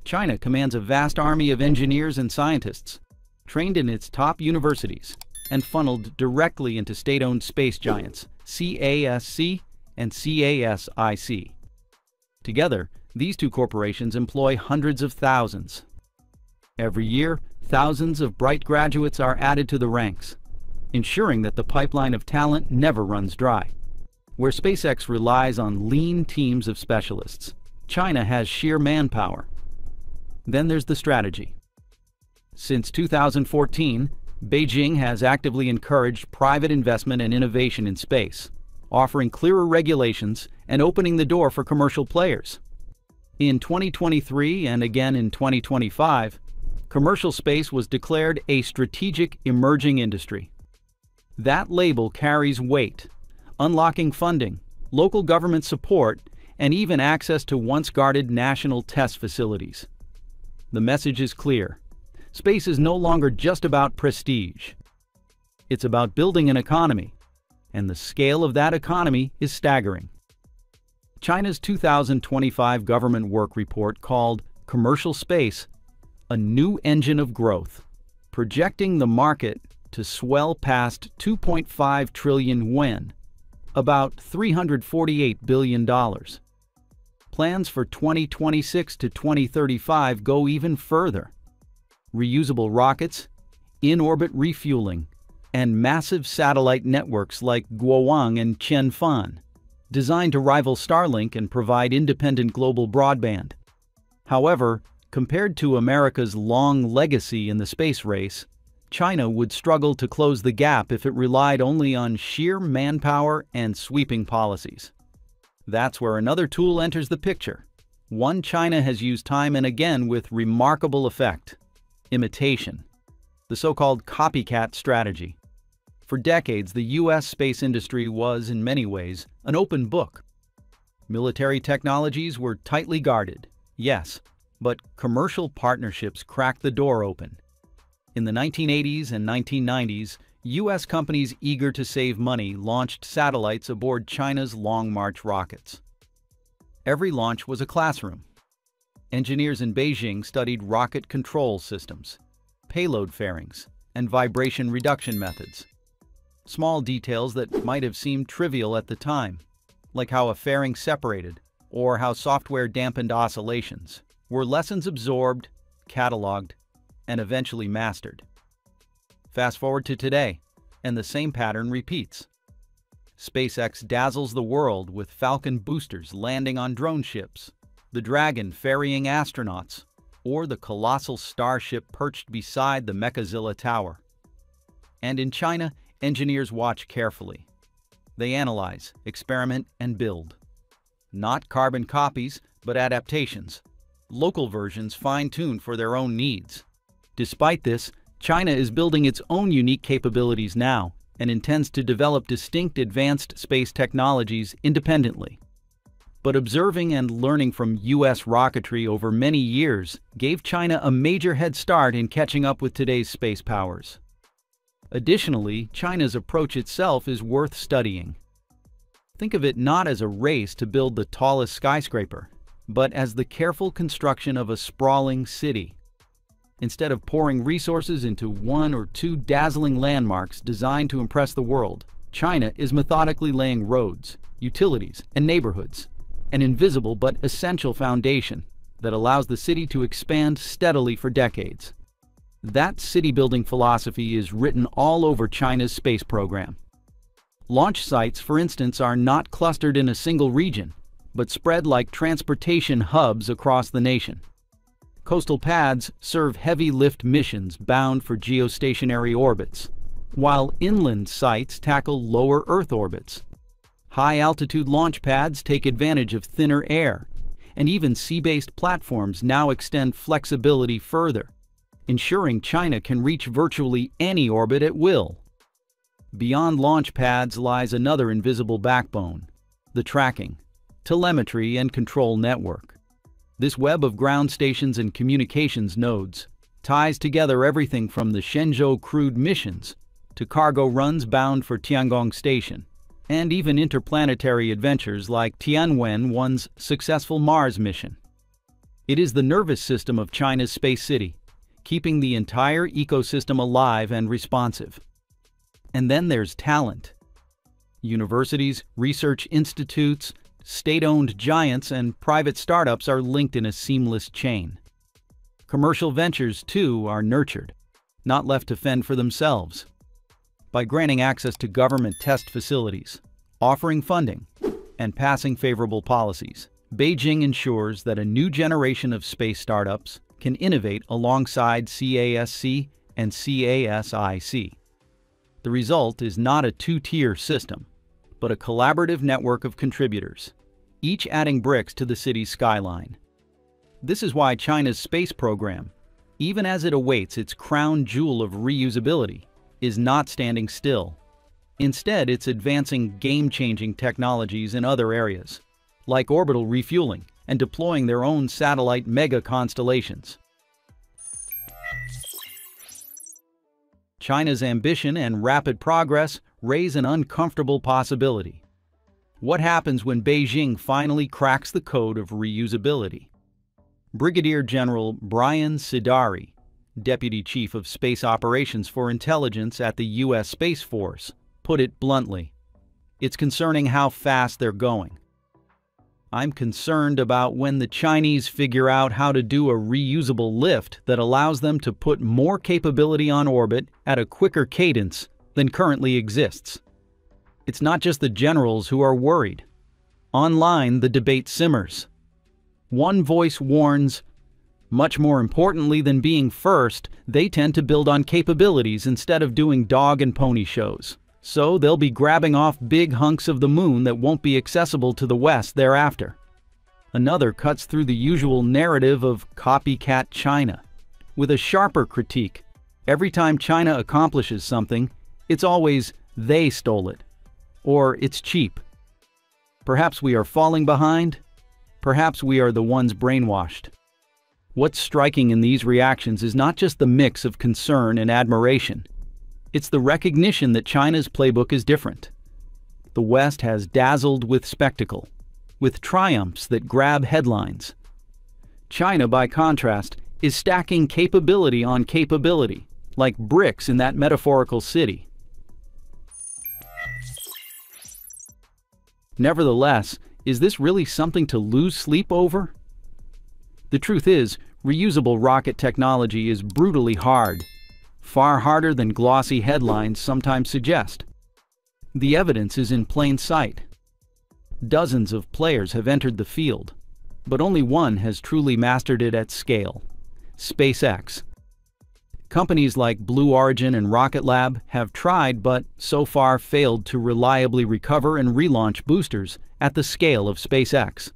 China commands a vast army of engineers and scientists, trained in its top universities and funneled directly into state-owned space giants, CASC and CASIC. Together, these two corporations employ hundreds of thousands. Every year, thousands of bright graduates are added to the ranks, ensuring that the pipeline of talent never runs dry. Where SpaceX relies on lean teams of specialists, China has sheer manpower. Then there's the strategy. Since 2014, Beijing has actively encouraged private investment and innovation in space, offering clearer regulations and opening the door for commercial players. In 2023 and again in 2025, commercial space was declared a strategic emerging industry. That label carries weight, unlocking funding, local government support, and even access to once-guarded national test facilities. The message is clear. Space is no longer just about prestige. It's about building an economy, and the scale of that economy is staggering. China's 2025 government work report called Commercial Space a New Engine of Growth, projecting the market to swell past 2.5 trillion yuan, about $348 billion. Plans for 2026 to 2035 go even further. Reusable rockets, in-orbit refueling, and massive satellite networks like Guoang and Qianfan, designed to rival Starlink and provide independent global broadband. However, compared to America's long legacy in the space race, China would struggle to close the gap if it relied only on sheer manpower and sweeping policies. That's where another tool enters the picture, one China has used time and again with remarkable effect: imitation, the so-called copycat strategy. For decades, the U.S. space industry was, in many ways, an open book. Military technologies were tightly guarded, yes, but commercial partnerships cracked the door open. In the 1980s and 1990s, U.S. companies eager to save money launched satellites aboard China's Long March rockets. Every launch was a classroom. Engineers in Beijing studied rocket control systems, payload fairings, and vibration reduction methods. Small details that might have seemed trivial at the time, like how a fairing separated or how software dampened oscillations, were lessons absorbed, cataloged, and eventually mastered. Fast forward to today, and the same pattern repeats. SpaceX dazzles the world with Falcon boosters landing on drone ships, the Dragon ferrying astronauts, or the colossal Starship perched beside the Mechazilla Tower. And in China, engineers watch carefully. They analyze, experiment, and build. Not carbon copies, but adaptations. Local versions fine-tuned for their own needs. Despite this, China is building its own unique capabilities now and intends to develop distinct advanced space technologies independently. But observing and learning from U.S. rocketry over many years gave China a major head start in catching up with today's space powers. Additionally, China's approach itself is worth studying. Think of it not as a race to build the tallest skyscraper, but as the careful construction of a sprawling city. Instead of pouring resources into one or two dazzling landmarks designed to impress the world, China is methodically laying roads, utilities, and neighborhoods, an invisible but essential foundation that allows the city to expand steadily for decades. That city-building philosophy is written all over China's space program. Launch sites, for instance, are not clustered in a single region, but spread like transportation hubs across the nation. Coastal pads serve heavy lift missions bound for geostationary orbits, while inland sites tackle lower Earth orbits. High-altitude launch pads take advantage of thinner air, and even sea-based platforms now extend flexibility further, ensuring China can reach virtually any orbit at will. Beyond launch pads lies another invisible backbone: the tracking, telemetry, and control network. This web of ground stations and communications nodes ties together everything from the Shenzhou crewed missions to cargo runs bound for Tiangong Station, and even interplanetary adventures like Tianwen-1's successful Mars mission. It is the nervous system of China's space city, keeping the entire ecosystem alive and responsive. And then there's talent. Universities, research institutes, state-owned giants, and private startups are linked in a seamless chain. Commercial ventures, too, are nurtured, not left to fend for themselves. By granting access to government test facilities, offering funding, and passing favorable policies, Beijing ensures that a new generation of space startups can innovate alongside CASC and CASIC. The result is not a two-tier system, but a collaborative network of contributors, each adding bricks to the city's skyline. This is why China's space program, even as it awaits its crown jewel of reusability, is not standing still. Instead, it's advancing game-changing technologies in other areas, like orbital refueling and deploying their own satellite mega-constellations. China's ambition and rapid progress raise an uncomfortable possibility. What happens when Beijing finally cracks the code of reusability? Brigadier General Brian Sidari, Deputy Chief of Space Operations for Intelligence at the U.S. Space Force, put it bluntly. It's concerning how fast they're going. I'm concerned about when the Chinese figure out how to do a reusable lift that allows them to put more capability on orbit at a quicker cadence than currently exists. It's not just the generals who are worried. Online, the debate simmers. One voice warns, much more importantly than being first, they tend to build on capabilities instead of doing dog and pony shows. So they'll be grabbing off big hunks of the moon that won't be accessible to the West thereafter. Another cuts through the usual narrative of copycat China, with a sharper critique. Every time China accomplishes something, it's always they stole it, or it's cheap. Perhaps we are falling behind. Perhaps we are the ones brainwashed. What's striking in these reactions is not just the mix of concern and admiration. It's the recognition that China's playbook is different. The West has dazzled with spectacle, with triumphs that grab headlines. China, by contrast, is stacking capability on capability, like bricks in that metaphorical city. Nevertheless, is this really something to lose sleep over? The truth is, reusable rocket technology is brutally hard, far harder than glossy headlines sometimes suggest. The evidence is in plain sight. Dozens of players have entered the field, but only one has truly mastered it at scale: SpaceX. Companies like Blue Origin and Rocket Lab have tried but so far failed to reliably recover and relaunch boosters at the scale of SpaceX.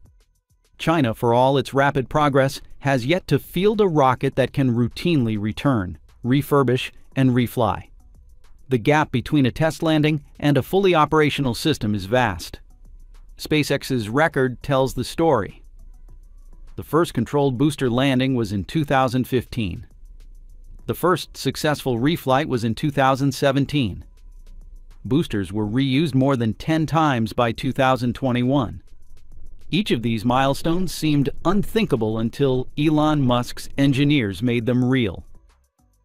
China, for all its rapid progress, has yet to field a rocket that can routinely return, refurbish, and refly. The gap between a test landing and a fully operational system is vast. SpaceX's record tells the story. The first controlled booster landing was in 2015. The first successful reflight was in 2017. Boosters were reused more than 10 times by 2021. Each of these milestones seemed unthinkable until Elon Musk's engineers made them real.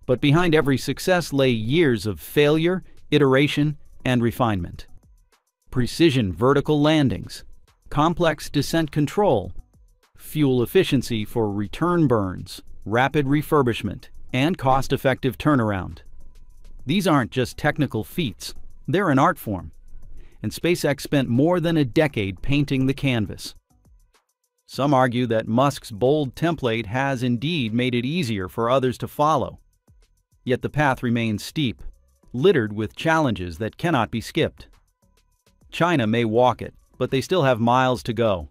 But behind every success lay years of failure, iteration, and refinement. Precision vertical landings, complex descent control, fuel efficiency for return burns, rapid refurbishment, and cost-effective turnaround. These aren't just technical feats, they're an art form. And SpaceX spent more than a decade painting the canvas. Some argue that Musk's bold template has indeed made it easier for others to follow. Yet the path remains steep, littered with challenges that cannot be skipped. China may walk it, but they still have miles to go.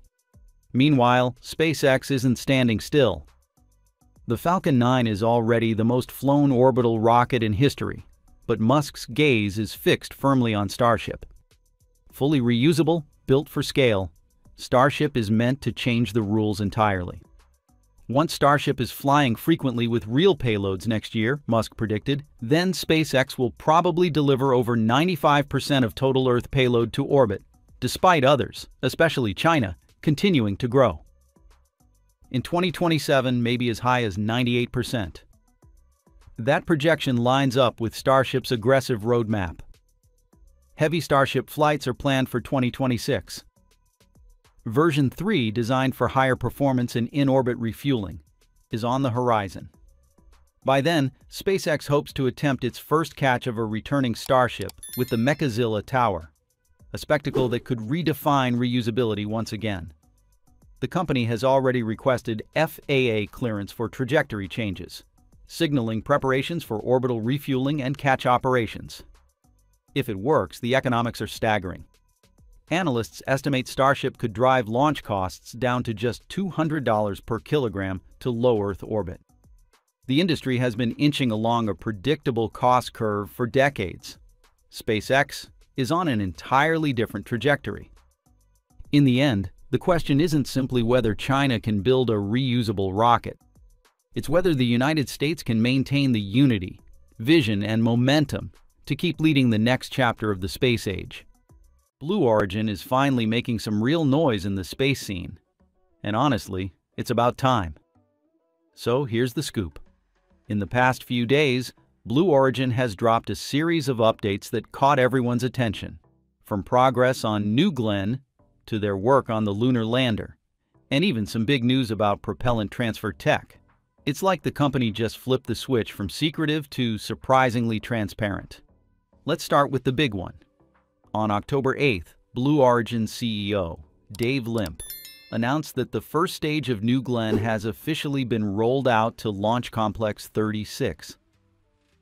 Meanwhile, SpaceX isn't standing still. The Falcon 9 is already the most flown orbital rocket in history, but Musk's gaze is fixed firmly on Starship. Fully reusable, built for scale, Starship is meant to change the rules entirely. Once Starship is flying frequently with real payloads next year, Musk predicted, then SpaceX will probably deliver over 95% of total Earth payload to orbit, despite others, especially China, continuing to grow. In 2027, maybe as high as 98%. That projection lines up with Starship's aggressive roadmap. Heavy Starship flights are planned for 2026. Version 3, designed for higher performance and in-orbit refueling, is on the horizon. By then, SpaceX hopes to attempt its first catch of a returning Starship with the Mechazilla Tower, a spectacle that could redefine reusability once again. The company has already requested FAA clearance for trajectory changes, signaling preparations for orbital refueling and catch operations. If it works, the economics are staggering. Analysts estimate Starship could drive launch costs down to just $200 per kilogram to low Earth orbit. The industry has been inching along a predictable cost curve for decades. SpaceX is on an entirely different trajectory. In the end, the question isn't simply whether China can build a reusable rocket. It's whether the United States can maintain the unity, vision, and momentum to keep leading the next chapter of the space age. Blue Origin is finally making some real noise in the space scene. And honestly, it's about time. So here's the scoop. In the past few days, Blue Origin has dropped a series of updates that caught everyone's attention, from progress on New Glenn to their work on the lunar lander, and even some big news about propellant transfer tech. It's like the company just flipped the switch from secretive to surprisingly transparent. Let's start with the big one. On October 8th, Blue Origin CEO Dave Limp announced that the first stage of New Glenn has officially been rolled out to Launch Complex 36.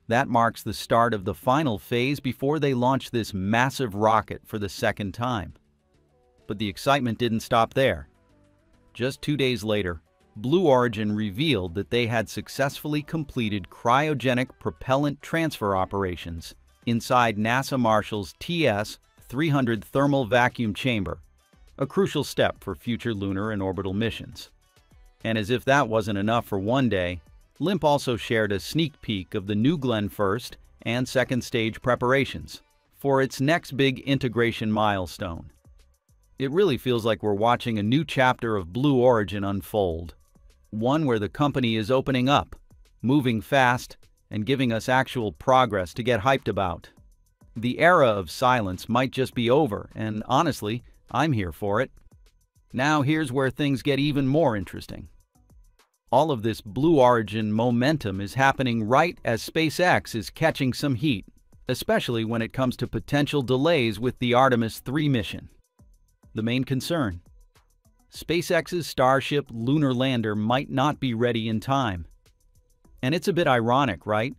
That marks the start of the final phase before they launch this massive rocket for the second time. But the excitement didn't stop there. Just 2 days later, Blue Origin revealed that they had successfully completed cryogenic propellant transfer operations inside NASA Marshall's TS-300 thermal vacuum chamber, a crucial step for future lunar and orbital missions. And as if that wasn't enough for one day, Limp also shared a sneak peek of the New Glenn first and second stage preparations for its next big integration milestone. It really feels like we're watching a new chapter of Blue Origin unfold, one where the company is opening up, moving fast, and giving us actual progress to get hyped about. The era of silence might just be over, and honestly, I'm here for it. Now here's where things get even more interesting. All of this Blue Origin momentum is happening right as SpaceX is catching some heat, especially when it comes to potential delays with the Artemis 3 mission. The main concern: SpaceX's Starship lunar lander might not be ready in time. And it's a bit ironic, right?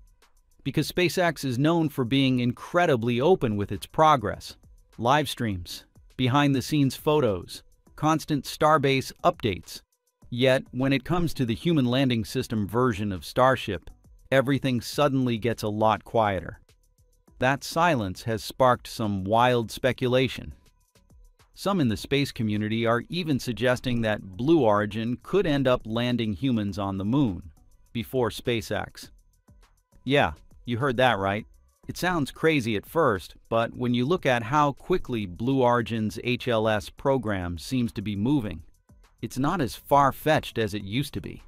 Because SpaceX is known for being incredibly open with its progress. Live streams, behind-the-scenes photos, constant Starbase updates. Yet, when it comes to the human landing system version of Starship, everything suddenly gets a lot quieter. That silence has sparked some wild speculation. Some in the space community are even suggesting that Blue Origin could end up landing humans on the moon before SpaceX. Yeah, you heard that right. It sounds crazy at first, but when you look at how quickly Blue Origin's HLS program seems to be moving, it's not as far-fetched as it used to be.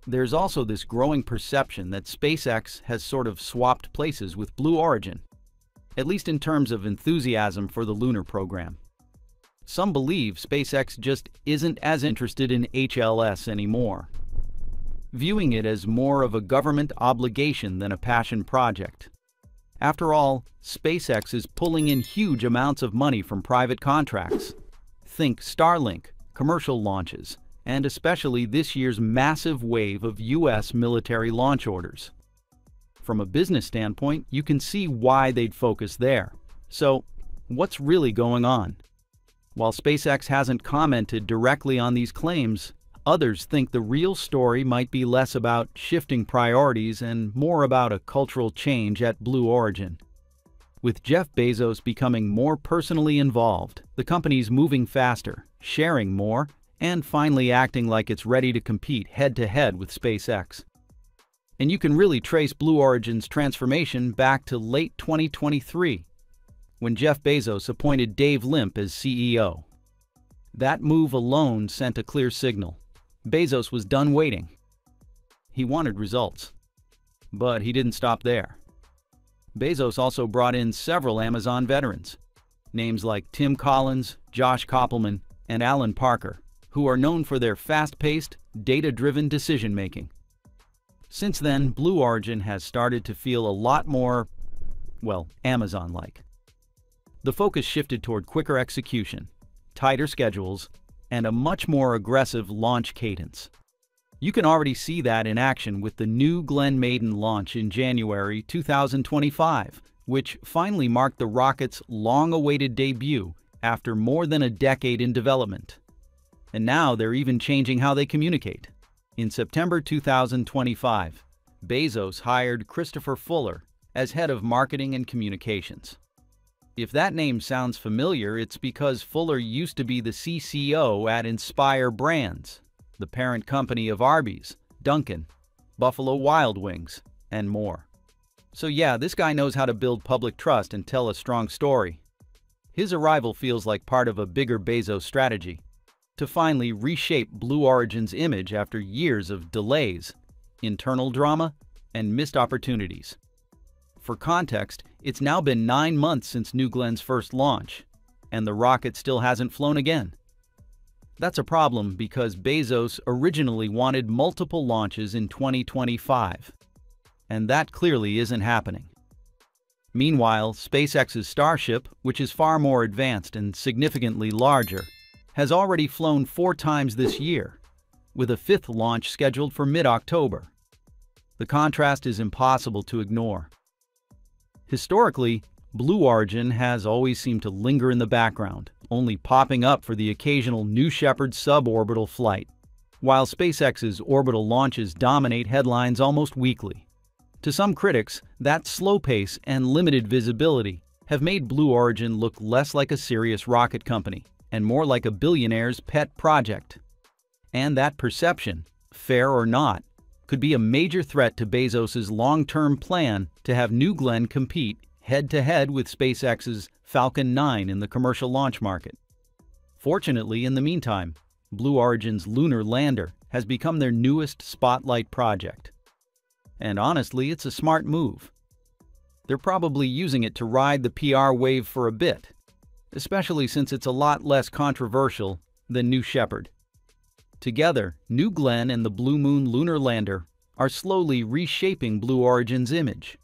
There's also this growing perception that SpaceX has sort of swapped places with Blue Origin, at least in terms of enthusiasm for the lunar program. Some believe SpaceX just isn't as interested in HLS anymore, viewing it as more of a government obligation than a passion project. After all, SpaceX is pulling in huge amounts of money from private contracts. Think Starlink, commercial launches, and especially this year's massive wave of U.S. military launch orders. From a business standpoint, you can see why they'd focus there. So, what's really going on? While SpaceX hasn't commented directly on these claims, others think the real story might be less about shifting priorities and more about a cultural change at Blue Origin. With Jeff Bezos becoming more personally involved, the company's moving faster, sharing more, and finally acting like it's ready to compete head-to-head with SpaceX. And you can really trace Blue Origin's transformation back to late 2023, when Jeff Bezos appointed Dave Limp as CEO. That move alone sent a clear signal. Bezos was done waiting. He wanted results. But he didn't stop there. Bezos also brought in several Amazon veterans, names like Tim Collins, Josh Koppelman, and Alan Parker, who are known for their fast-paced, data-driven decision-making. Since then, Blue Origin has started to feel a lot more, well, Amazon-like. The focus shifted toward quicker execution, tighter schedules, and a much more aggressive launch cadence. You can already see that in action with the New Glenn maiden launch in January 2025, which finally marked the rocket's long-awaited debut after more than a decade in development. And now they're even changing how they communicate. In September 2025, Bezos hired Christopher Fuller as head of marketing and communications. If that name sounds familiar, it's because Fuller used to be the CCO at Inspire Brands, the parent company of Arby's, Dunkin', Buffalo Wild Wings, and more. So yeah, this guy knows how to build public trust and tell a strong story. His arrival feels like part of a bigger Bezos strategy to finally reshape Blue Origin's image after years of delays, internal drama, and missed opportunities. For context, it's now been 9 months since New Glenn's first launch, and the rocket still hasn't flown again. That's a problem because Bezos originally wanted multiple launches in 2025, and that clearly isn't happening. Meanwhile, SpaceX's Starship, which is far more advanced and significantly larger, has already flown 4 times this year, with a 5th launch scheduled for mid-October. The contrast is impossible to ignore. Historically, Blue Origin has always seemed to linger in the background, only popping up for the occasional New Shepard suborbital flight, while SpaceX's orbital launches dominate headlines almost weekly. To some critics, that slow pace and limited visibility have made Blue Origin look less like a serious rocket company and more like a billionaire's pet project. And that perception, fair or not, could be a major threat to Bezos's long-term plan to have New Glenn compete head-to-head with SpaceX's Falcon 9 in the commercial launch market. Fortunately, in the meantime, Blue Origin's lunar lander has become their newest spotlight project. And honestly, it's a smart move. They're probably using it to ride the PR wave for a bit, especially since it's a lot less controversial than New Shepard. Together, New Glenn and the Blue Moon lunar lander are slowly reshaping Blue Origin's image,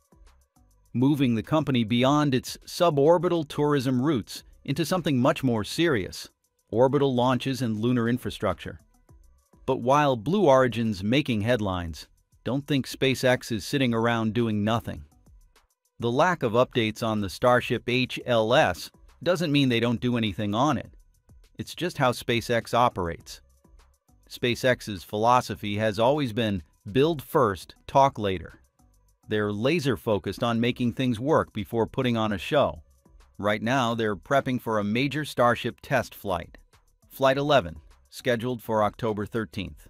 moving the company beyond its suborbital tourism roots into something much more serious: orbital launches and lunar infrastructure. But while Blue Origin's making headlines, don't think SpaceX is sitting around doing nothing. The lack of updates on the Starship HLS doesn't mean they don't do anything on it. It's just how SpaceX operates. SpaceX's philosophy has always been build first, talk later. They're laser-focused on making things work before putting on a show. Right now, they're prepping for a major Starship test flight, Flight 11, scheduled for October 13th.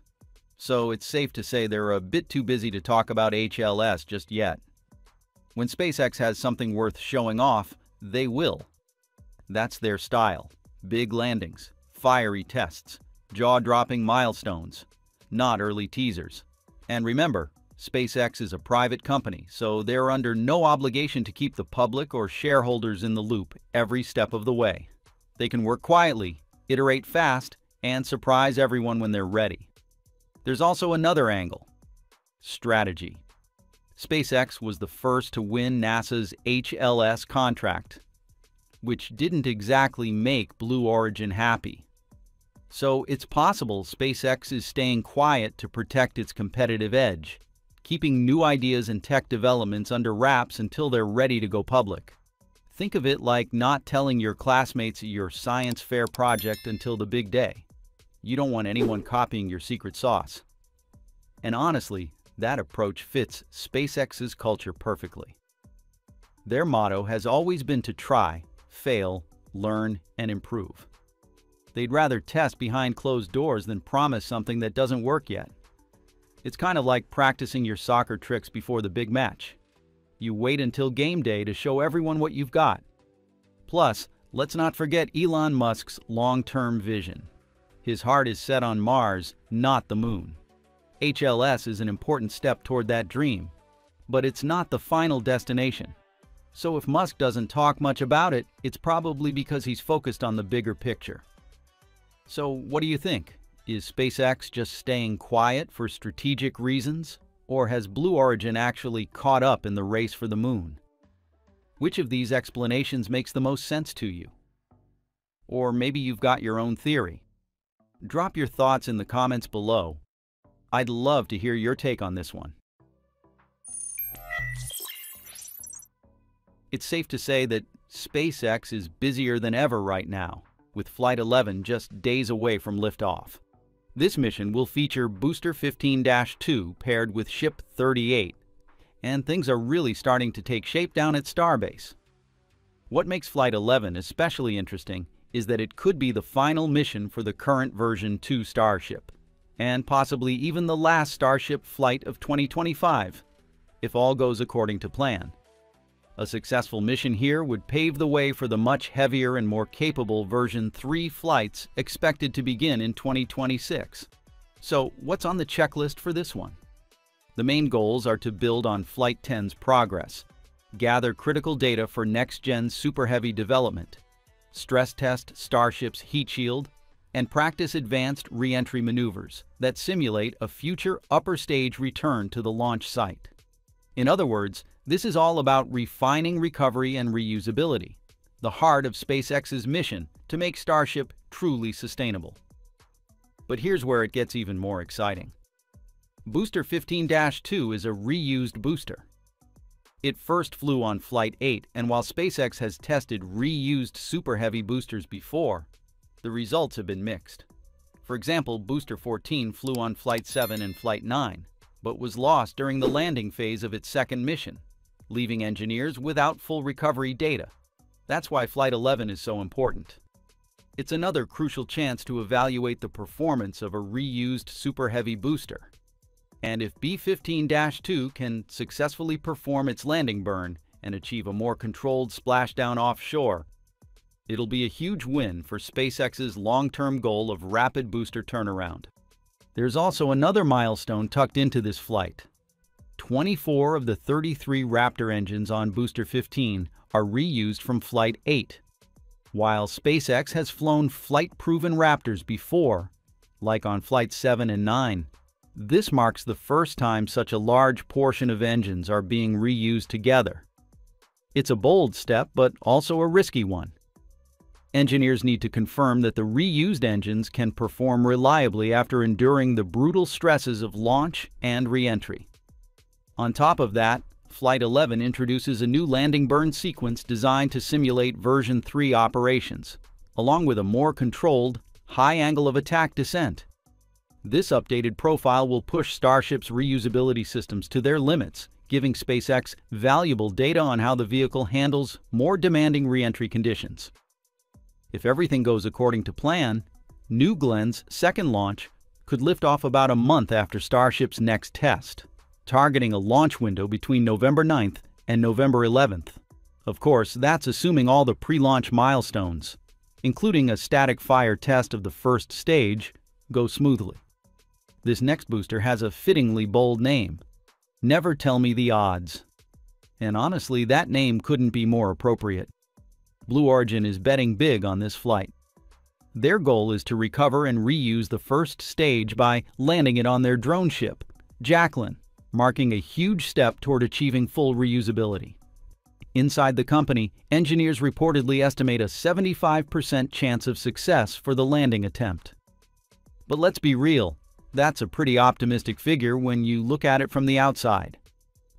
So it's safe to say they're a bit too busy to talk about HLS just yet. When SpaceX has something worth showing off, they will. That's their style: big landings, fiery tests, jaw-dropping milestones, not early teasers. And remember, SpaceX is a private company, so they're under no obligation to keep the public or shareholders in the loop every step of the way. They can work quietly, iterate fast, and surprise everyone when they're ready. There's also another angle: strategy. SpaceX was the first to win NASA's HLS contract, which didn't exactly make Blue Origin happy. So it's possible SpaceX is staying quiet to protect its competitive edge, keeping new ideas and tech developments under wraps until they're ready to go public. Think of it like not telling your classmates your science fair project until the big day. You don't want anyone copying your secret sauce. And honestly, that approach fits SpaceX's culture perfectly. Their motto has always been to try, fail, learn, and improve. They'd rather test behind closed doors than promise something that doesn't work yet. It's kind of like practicing your soccer tricks before the big match. You wait until game day to show everyone what you've got. Plus, let's not forget Elon Musk's long-term vision. His heart is set on Mars, not the Moon. HLS is an important step toward that dream, but it's not the final destination. So if Musk doesn't talk much about it, it's probably because he's focused on the bigger picture. So what do you think? Is SpaceX just staying quiet for strategic reasons, or has Blue Origin actually caught up in the race for the Moon? Which of these explanations makes the most sense to you? Or maybe you've got your own theory. Drop your thoughts in the comments below. I'd love to hear your take on this one. It's safe to say that SpaceX is busier than ever right now, with Flight 11 just days away from liftoff. This mission will feature Booster 15-2 paired with Ship 38, and things are really starting to take shape down at Starbase. What makes Flight 11 especially interesting is that it could be the final mission for the current version 2 Starship, and possibly even the last Starship flight of 2025, if all goes according to plan. A successful mission here would pave the way for the much heavier and more capable version 3 flights expected to begin in 2026. So what's on the checklist for this one? The main goals are to build on Flight 10's progress, gather critical data for next-gen Super Heavy development, stress test Starship's heat shield, and practice advanced re-entry maneuvers that simulate a future upper stage return to the launch site. In other words, this is all about refining recovery and reusability, the heart of SpaceX's mission to make Starship truly sustainable. But here's where it gets even more exciting. Booster 15-2 is a reused booster. It first flew on Flight 8, and while SpaceX has tested reused Super Heavy boosters before, the results have been mixed. For example, Booster 14 flew on Flight 7 and Flight 9, but was lost during the landing phase of its second mission, leaving engineers without full recovery data. That's why Flight 11 is so important. It's another crucial chance to evaluate the performance of a reused Super Heavy booster. And if B-15-2 can successfully perform its landing burn and achieve a more controlled splashdown offshore, it'll be a huge win for SpaceX's long-term goal of rapid booster turnaround. There's also another milestone tucked into this flight. 24 of the 33 Raptor engines on Booster 15 are reused from Flight 8. While SpaceX has flown flight-proven Raptors before, like on Flight 7 and 9, this marks the first time such a large portion of engines are being reused together. It's a bold step, but also a risky one. Engineers need to confirm that the reused engines can perform reliably after enduring the brutal stresses of launch and re-entry. On top of that, Flight 11 introduces a new landing burn sequence designed to simulate version 3 operations, along with a more controlled, high angle of attack descent. This updated profile will push Starship's reusability systems to their limits, giving SpaceX valuable data on how the vehicle handles more demanding re-entry conditions. If everything goes according to plan, New Glenn's second launch could lift off about a month after Starship's next test, targeting a launch window between November 9th and November 11th. Of course, that's assuming all the pre-launch milestones, including a static fire test of the first stage, go smoothly. This next booster has a fittingly bold name, Never Tell Me the Odds. And honestly, that name couldn't be more appropriate. Blue Origin is betting big on this flight. Their goal is to recover and reuse the first stage by landing it on their drone ship, Jacqueline, marking a huge step toward achieving full reusability. Inside the company, engineers reportedly estimate a 75% chance of success for the landing attempt. But let's be real, that's a pretty optimistic figure when you look at it from the outside.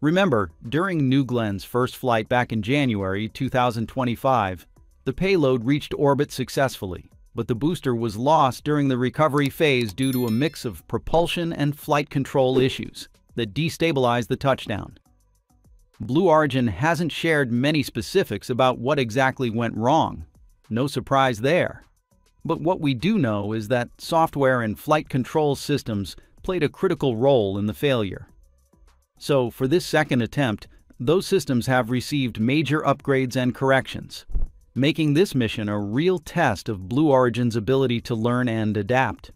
Remember, during New Glenn's first flight back in January 2025, the payload reached orbit successfully, but the booster was lost during the recovery phase due to a mix of propulsion and flight control issues that destabilized the touchdown. Blue Origin hasn't shared many specifics about what exactly went wrong. No surprise there. But what we do know is that software and flight control systems played a critical role in the failure. So for this second attempt, those systems have received major upgrades and corrections, making this mission a real test of Blue Origin's ability to learn and adapt.